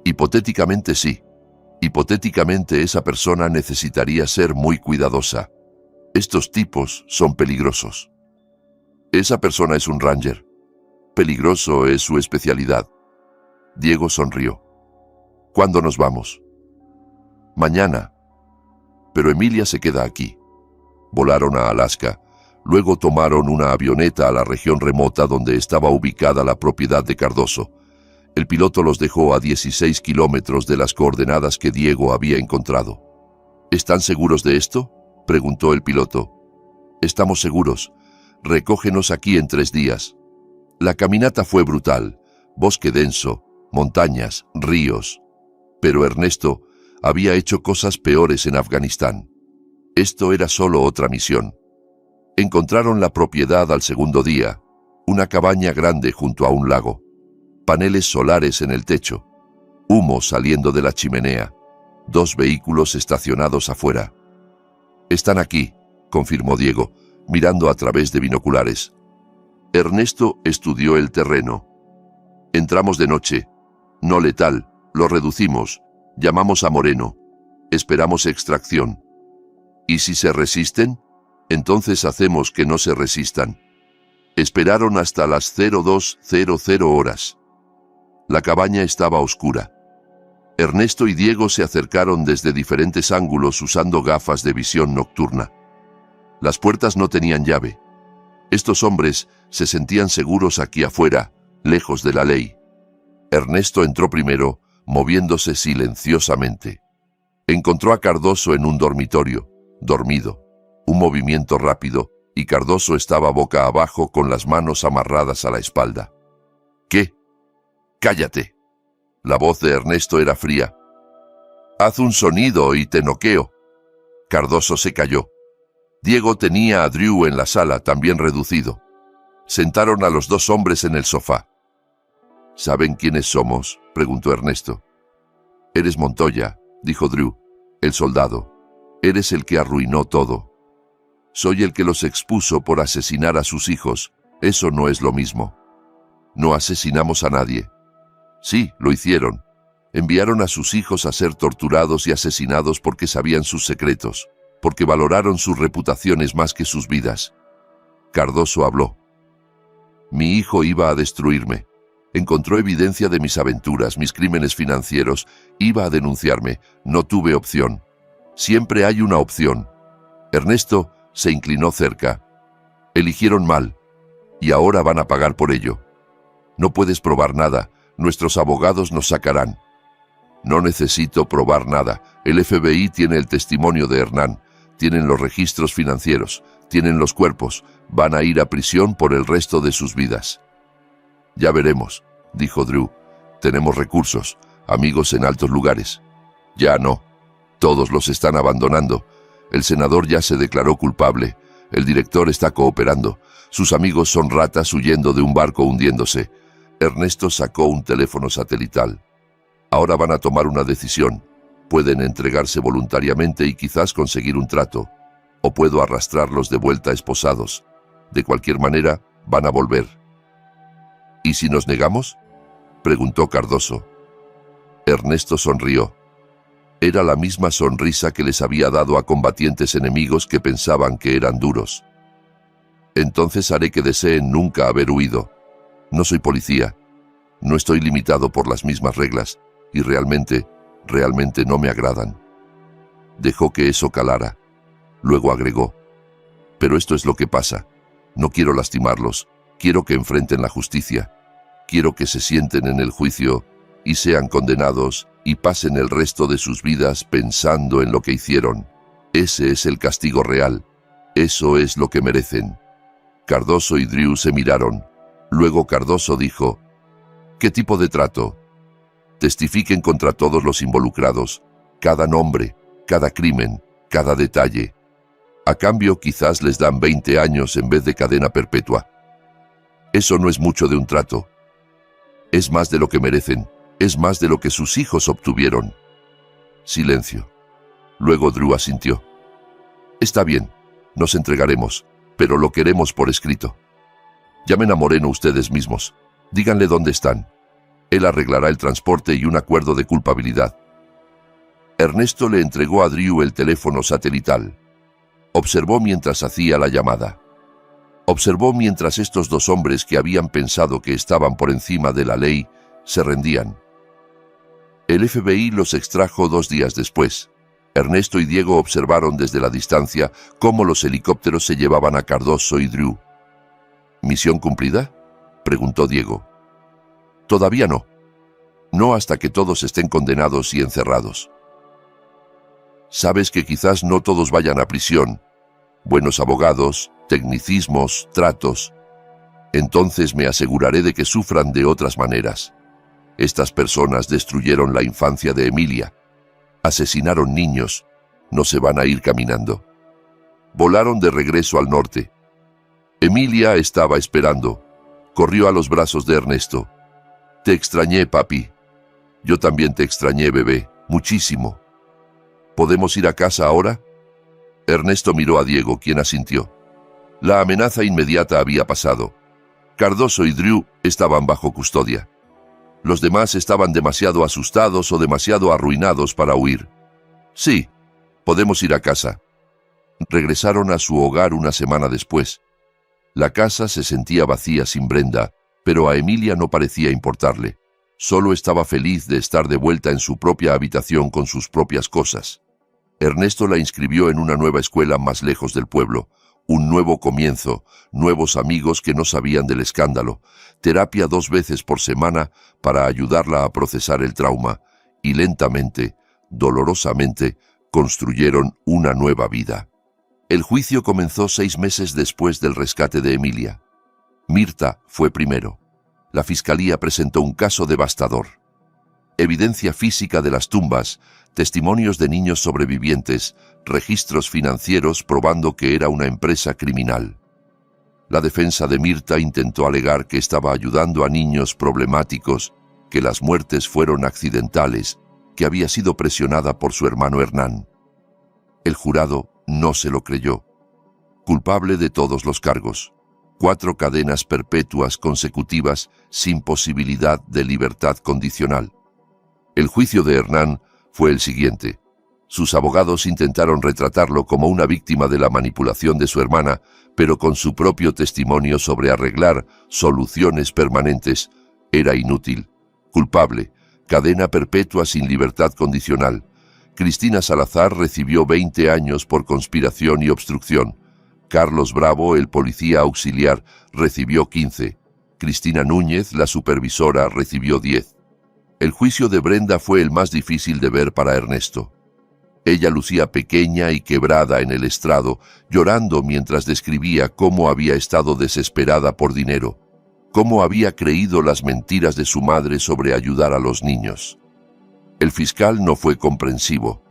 hipotéticamente sí. Hipotéticamente esa persona necesitaría ser muy cuidadosa. Estos tipos son peligrosos. Esa persona es un ranger. Peligroso es su especialidad. Diego sonrió. ¿Cuándo nos vamos? Mañana. Pero Emilia se queda aquí. Volaron a Alaska. Luego tomaron una avioneta a la región remota donde estaba ubicada la propiedad de Cardoso. El piloto los dejó a 16 kilómetros de las coordenadas que Diego había encontrado. ¿Están seguros de esto?, preguntó el piloto. Estamos seguros. Recógenos aquí en 3 días. La caminata fue brutal. Bosque denso, montañas, ríos. Pero Ernesto había hecho cosas peores en Afganistán. Esto era solo otra misión. Encontraron la propiedad al segundo día, una cabaña grande junto a un lago. Paneles solares en el techo, humo saliendo de la chimenea, 2 vehículos estacionados afuera. Están aquí, confirmó Diego, mirando a través de binoculares. Ernesto estudió el terreno. Entramos de noche. No letal, lo reducimos. Llamamos a Moreno. Esperamos extracción. ¿Y si se resisten? Entonces hacemos que no se resistan. Esperaron hasta las 02:00 horas. La cabaña estaba oscura. Ernesto y Diego se acercaron desde diferentes ángulos usando gafas de visión nocturna. Las puertas no tenían llave. Estos hombres se sentían seguros aquí afuera, lejos de la ley. Ernesto entró primero, moviéndose silenciosamente. Encontró a Cardoso en un dormitorio, dormido. Un movimiento rápido, y Cardoso estaba boca abajo con las manos amarradas a la espalda. ¿Qué? ¡Cállate! La voz de Ernesto era fría. Haz un sonido y te noqueo. Cardoso se calló. Diego tenía a Drew en la sala, también reducido. Sentaron a los 2 hombres en el sofá. ¿Saben quiénes somos?, preguntó Ernesto. Eres Montoya, dijo Drew, el soldado. Eres el que arruinó todo. Soy el que los expuso por asesinar a sus hijos. Eso no es lo mismo. No asesinamos a nadie. Sí, lo hicieron. Enviaron a sus hijos a ser torturados y asesinados porque sabían sus secretos, porque valoraron sus reputaciones más que sus vidas. Cardoso habló. Mi hijo iba a destruirme. Encontró evidencia de mis aventuras, mis crímenes financieros. Iba a denunciarme. No tuve opción. Siempre hay una opción. Ernesto se inclinó cerca. Eligieron mal, y ahora van a pagar por ello. No puedes probar nada. Nuestros abogados nos sacarán. No necesito probar nada. El FBI tiene el testimonio de Hernán. Tienen los registros financieros. Tienen los cuerpos. Van a ir a prisión por el resto de sus vidas. Ya veremos, dijo Drew. Tenemos recursos, amigos en altos lugares. Ya no. Todos los están abandonando. El senador ya se declaró culpable. El director está cooperando. Sus amigos son ratas huyendo de un barco hundiéndose. Ernesto sacó un teléfono satelital. Ahora van a tomar una decisión. Pueden entregarse voluntariamente y quizás conseguir un trato. O puedo arrastrarlos de vuelta esposados. De cualquier manera, van a volver. ¿Y si nos negamos?, preguntó Cardoso. Ernesto sonrió. Era la misma sonrisa que les había dado a combatientes enemigos que pensaban que eran duros. Entonces haré que deseen nunca haber huido. No soy policía. No estoy limitado por las mismas reglas y realmente no me agradan. Dejó que eso calara. Luego agregó: pero esto es lo que pasa. No quiero lastimarlos. Quiero que enfrenten la justicia. Quiero que se sienten en el juicio y sean condenados y pasen el resto de sus vidas pensando en lo que hicieron. Ese es el castigo real. Eso es lo que merecen. Cardoso y Drew se miraron. Luego Cardoso dijo: ¿qué tipo de trato? Testifiquen contra todos los involucrados, cada nombre, cada crimen, cada detalle. A cambio quizás les dan 20 años en vez de cadena perpetua. Eso no es mucho de un trato. Es más de lo que merecen, es más de lo que sus hijos obtuvieron. Silencio. Luego Drew asintió. Está bien, nos entregaremos, pero lo queremos por escrito. Llamen a Moreno ustedes mismos. Díganle dónde están. Él arreglará el transporte y un acuerdo de culpabilidad. Ernesto le entregó a Drew el teléfono satelital. Observó mientras hacía la llamada. Observó mientras estos dos hombres que habían pensado que estaban por encima de la ley se rendían. El FBI los extrajo 2 días después. Ernesto y Diego observaron desde la distancia cómo los helicópteros se llevaban a Cardoso y Drew. ¿Misión cumplida?, preguntó Diego. Todavía no. No hasta que todos estén condenados y encerrados. Sabes que quizás no todos vayan a prisión. Buenos abogados, tecnicismos, tratos. Entonces me aseguraré de que sufran de otras maneras. Estas personas destruyeron la infancia de Emilia. Asesinaron niños. No se van a ir caminando. Volaron de regreso al norte. Emilia estaba esperando. Corrió a los brazos de Ernesto. Te extrañé, papi. Yo también te extrañé, bebé. Muchísimo. ¿Podemos ir a casa ahora? Ernesto miró a Diego, quien asintió. La amenaza inmediata había pasado. Cardoso y Drew estaban bajo custodia. Los demás estaban demasiado asustados o demasiado arruinados para huir. Sí, podemos ir a casa. Regresaron a su hogar una semana después. La casa se sentía vacía sin Brenda, pero a Emilia no parecía importarle. Solo estaba feliz de estar de vuelta en su propia habitación con sus propias cosas. Ernesto la inscribió en una nueva escuela más lejos del pueblo. Un nuevo comienzo, nuevos amigos que no sabían del escándalo, terapia 2 veces por semana para ayudarla a procesar el trauma, y lentamente, dolorosamente, construyeron una nueva vida. El juicio comenzó 6 meses después del rescate de Emilia. Mirta fue primero. La fiscalía presentó un caso devastador. Evidencia física de las tumbas, testimonios de niños sobrevivientes, registros financieros probando que era una empresa criminal. La defensa de Mirta intentó alegar que estaba ayudando a niños problemáticos, que las muertes fueron accidentales, que había sido presionada por su hermano Hernán. El jurado no se lo creyó. Culpable de todos los cargos. 4 cadenas perpetuas consecutivas sin posibilidad de libertad condicional. El juicio de Hernán fue el siguiente. Sus abogados intentaron retratarlo como una víctima de la manipulación de su hermana, pero con su propio testimonio sobre arreglar soluciones permanentes, era inútil. Culpable, cadena perpetua sin libertad condicional. Cristina Salazar recibió 20 años por conspiración y obstrucción. Carlos Bravo, el policía auxiliar, recibió 15. Cristina Núñez, la supervisora, recibió 10. El juicio de Brenda fue el más difícil de ver para Ernesto. Ella lucía pequeña y quebrada en el estrado, llorando mientras describía cómo había estado desesperada por dinero, cómo había creído las mentiras de su madre sobre ayudar a los niños. El fiscal no fue comprensivo.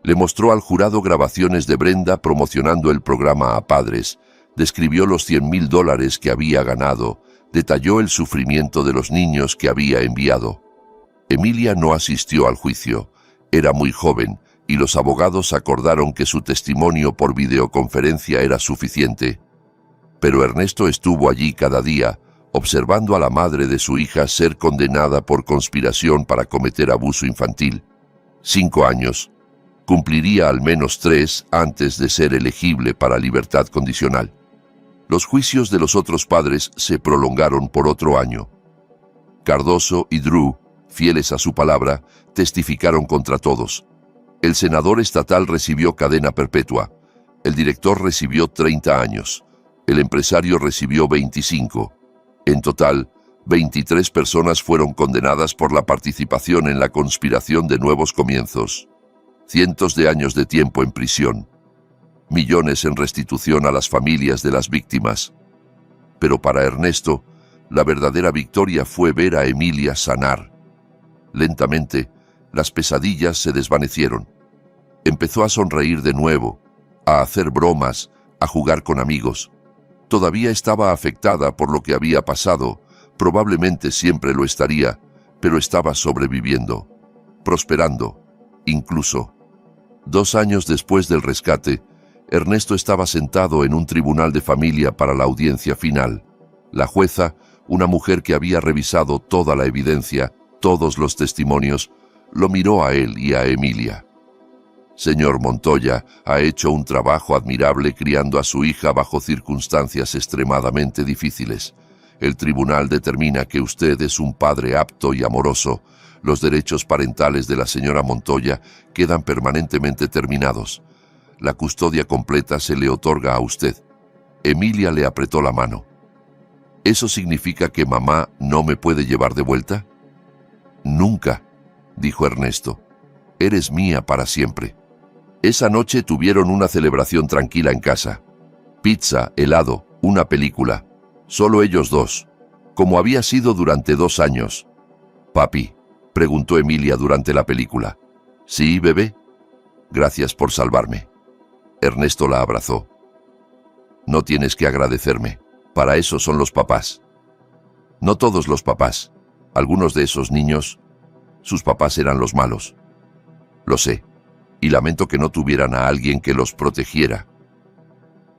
Le mostró al jurado grabaciones de Brenda promocionando el programa a padres, describió los $100,000 que había ganado, Detalló el sufrimiento de los niños que había enviado. Emilia no asistió al juicio. Era muy joven y los abogados acordaron que su testimonio por videoconferencia era suficiente. Pero Ernesto estuvo allí cada día, observando a la madre de su hija ser condenada por conspiración para cometer abuso infantil. 5 años. Cumpliría al menos 3 antes de ser elegible para libertad condicional. Los juicios de los otros padres se prolongaron por otro año. Cardoso y Drew, fieles a su palabra, testificaron contra todos. El senador estatal recibió cadena perpetua. El director recibió 30 años. El empresario recibió 25. En total, 23 personas fueron condenadas por la participación en la conspiración de Nuevos Comienzos. Cientos de años de tiempo en prisión. Millones en restitución a las familias de las víctimas. Pero para Ernesto, la verdadera victoria fue ver a Emilia sanar. Lentamente, las pesadillas se desvanecieron. Empezó a sonreír de nuevo, a hacer bromas, a jugar con amigos. Todavía estaba afectada por lo que había pasado, probablemente siempre lo estaría, pero estaba sobreviviendo, prosperando, incluso. 2 años después del rescate, Ernesto estaba sentado en un tribunal de familia para la audiencia final. La jueza, una mujer que había revisado toda la evidencia, todos los testimonios, lo miró a él y a Emilia. Señor Montoya ha hecho un trabajo admirable criando a su hija bajo circunstancias extremadamente difíciles. El tribunal determina que usted es un padre apto y amoroso. Los derechos parentales de la señora Montoya quedan permanentemente terminados. La custodia completa se le otorga a usted. Emilia le apretó la mano. ¿Eso significa que mamá no me puede llevar de vuelta? Nunca, dijo Ernesto. Eres mía para siempre. Esa noche tuvieron una celebración tranquila en casa. Pizza, helado, una película. Solo ellos dos, como había sido durante 2 años. «Papi», preguntó Emilia durante la película. «¿Sí, bebé?» «Gracias por salvarme». Ernesto la abrazó. «No tienes que agradecerme. Para eso son los papás». «No todos los papás. Algunos de esos niños, sus papás eran los malos». «Lo sé. Y lamento que no tuvieran a alguien que los protegiera.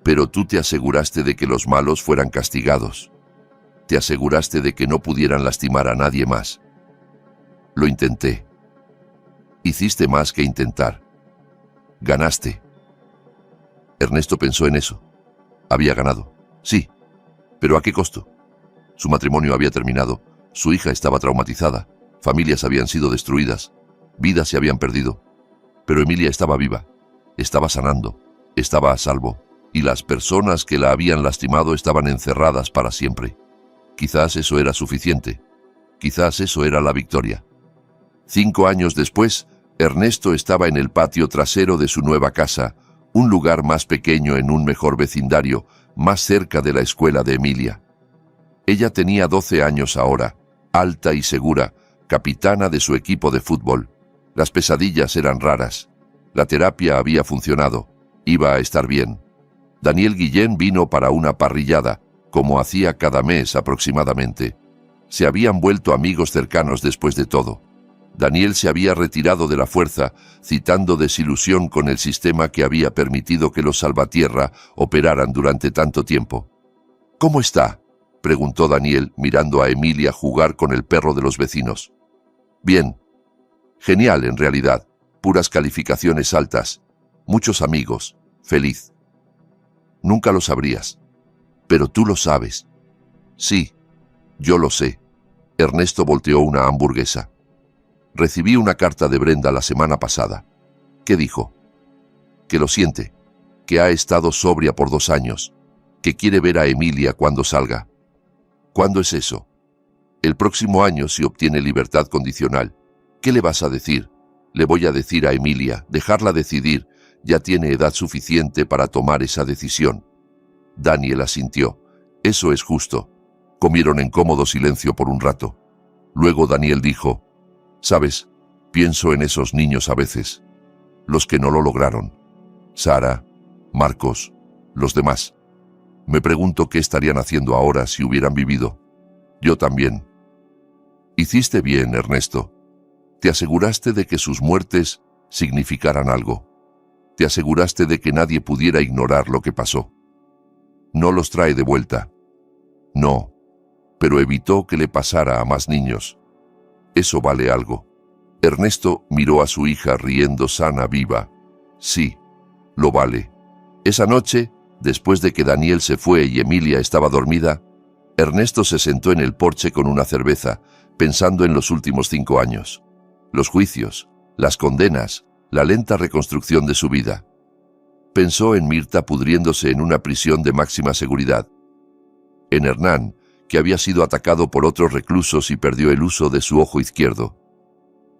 Pero tú te aseguraste de que los malos fueran castigados. Te aseguraste de que no pudieran lastimar a nadie más. Lo intenté. Hiciste más que intentar. Ganaste». Ernesto pensó en eso. Había ganado. Sí. ¿Pero a qué costo? Su matrimonio había terminado. Su hija estaba traumatizada. Familias habían sido destruidas. Vidas se habían perdido. Pero Emilia estaba viva, estaba sanando, estaba a salvo, y las personas que la habían lastimado estaban encerradas para siempre. Quizás eso era suficiente. Quizás eso era la victoria. 5 años después, Ernesto estaba en el patio trasero de su nueva casa, un lugar más pequeño en un mejor vecindario, más cerca de la escuela de Emilia. Ella tenía 12 años ahora, alta y segura, capitana de su equipo de fútbol. Las pesadillas eran raras. La terapia había funcionado. Iba a estar bien. Daniel Guillén vino para una parrillada, como hacía cada mes aproximadamente. Se habían vuelto amigos cercanos después de todo. Daniel se había retirado de la fuerza, citando desilusión con el sistema que había permitido que los salvatierra operaran durante tanto tiempo. «¿Cómo está?», preguntó Daniel, mirando a Emilia jugar con el perro de los vecinos. «Bien. Genial, en realidad. Puras calificaciones altas. Muchos amigos. Feliz». «Nunca lo sabrías. Pero tú lo sabes». «Sí, yo lo sé». Ernesto volteó una hamburguesa. «Recibí una carta de Brenda la semana pasada». «¿Qué dijo?» «Que lo siente, que ha estado sobria por 2 años, que quiere ver a Emilia cuando salga». «¿Cuándo es eso?» «El próximo año si obtiene libertad condicional». «¿Qué le vas a decir?» «Le voy a decir a Emilia, dejarla decidir, ya tiene edad suficiente para tomar esa decisión». Daniel asintió. «Eso es justo». Comieron en cómodo silencio por un rato. Luego Daniel dijo: «¿Sabes? Pienso en esos niños a veces. Los que no lo lograron. Sara, Marcos, los demás. Me pregunto qué estarían haciendo ahora si hubieran vivido. Yo también. Hiciste bien, Ernesto. Te aseguraste de que sus muertes significaran algo. Te aseguraste de que nadie pudiera ignorar lo que pasó. No los trae de vuelta. No, pero evitó que le pasara a más niños. Eso vale algo. Ernesto miró a su hija riendo sana, viva. Sí, lo vale. Esa noche, después de que Daniel se fue y Emilia estaba dormida, Ernesto se sentó en el porche con una cerveza, pensando en los últimos 5 años. Los juicios, las condenas, la lenta reconstrucción de su vida. Pensó en Mirta pudriéndose en una prisión de máxima seguridad. En Hernán, que había sido atacado por otros reclusos y perdió el uso de su ojo izquierdo.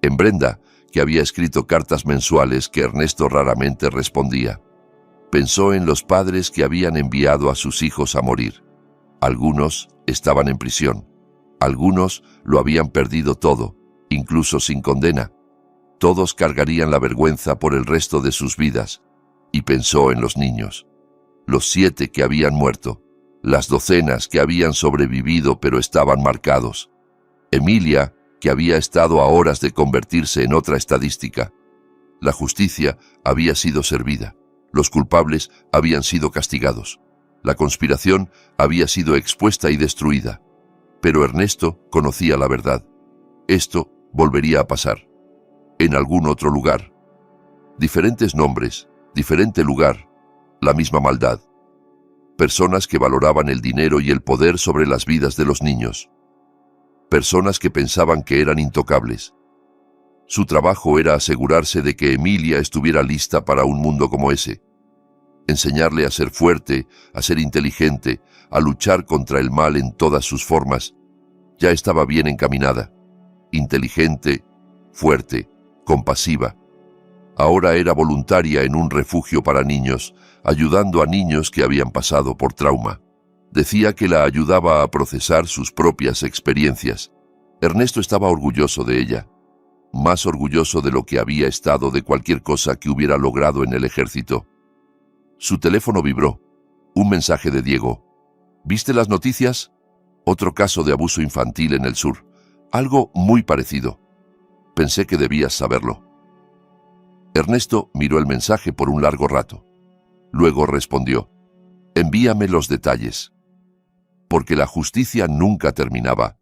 En Brenda, que había escrito cartas mensuales que Ernesto raramente respondía. Pensó en los padres que habían enviado a sus hijos a morir. Algunos estaban en prisión. Algunos lo habían perdido todo, incluso sin condena. Todos cargarían la vergüenza por el resto de sus vidas. Y pensó en los niños. Los 7 que habían muerto. Las docenas que habían sobrevivido pero estaban marcados. Emilia, que había estado a horas de convertirse en otra estadística. La justicia había sido servida. Los culpables habían sido castigados. La conspiración había sido expuesta y destruida. Pero Ernesto conocía la verdad. Esto volvería a pasar. En algún otro lugar. Diferentes nombres, diferente lugar, la misma maldad. Personas que valoraban el dinero y el poder sobre las vidas de los niños. Personas que pensaban que eran intocables. Su trabajo era asegurarse de que Emilia estuviera lista para un mundo como ese. Enseñarle a ser fuerte, a ser inteligente, a luchar contra el mal en todas sus formas. Ya estaba bien encaminada. Inteligente, fuerte, compasiva. Ahora era voluntaria en un refugio para niños, ayudando a niños que habían pasado por trauma. Decía que la ayudaba a procesar sus propias experiencias. Ernesto estaba orgulloso de ella. Más orgulloso de lo que había estado de cualquier cosa que hubiera logrado en el ejército. Su teléfono vibró. Un mensaje de Diego. ¿Viste las noticias? Otro caso de abuso infantil en el sur. Algo muy parecido. Pensé que debías saberlo. Ernesto miró el mensaje por un largo rato. Luego respondió: envíame los detalles. Porque la justicia nunca terminaba.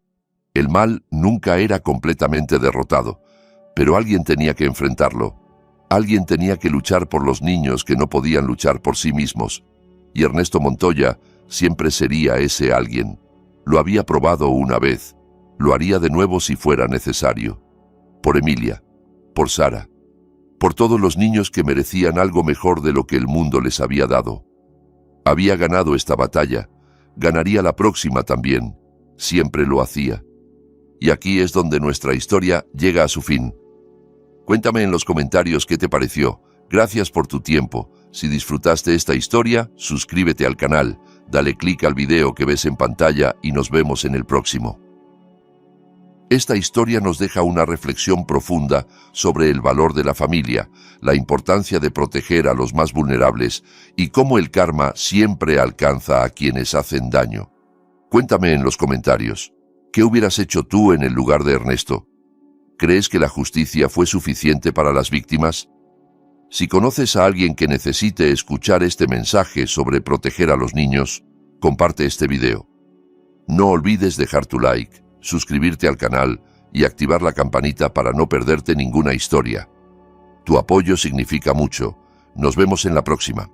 El mal nunca era completamente derrotado, pero alguien tenía que enfrentarlo. Alguien tenía que luchar por los niños que no podían luchar por sí mismos. Y Ernesto Montoya siempre sería ese alguien. Lo había probado una vez. Lo haría de nuevo si fuera necesario. Por Emilia, por Sara, por todos los niños que merecían algo mejor de lo que el mundo les había dado. Había ganado esta batalla. Ganaría la próxima también. Siempre lo hacía. Y aquí es donde nuestra historia llega a su fin. Cuéntame en los comentarios qué te pareció. Gracias por tu tiempo. Si disfrutaste esta historia, suscríbete al canal, dale clic al video que ves en pantalla y nos vemos en el próximo. Esta historia nos deja una reflexión profunda sobre el valor de la familia, la importancia de proteger a los más vulnerables y cómo el karma siempre alcanza a quienes hacen daño. Cuéntame en los comentarios, ¿qué hubieras hecho tú en el lugar de Ernesto? ¿Crees que la justicia fue suficiente para las víctimas? Si conoces a alguien que necesite escuchar este mensaje sobre proteger a los niños, comparte este video. No olvides dejar tu like, suscribirte al canal y activar la campanita para no perderte ninguna historia. Tu apoyo significa mucho. Nos vemos en la próxima.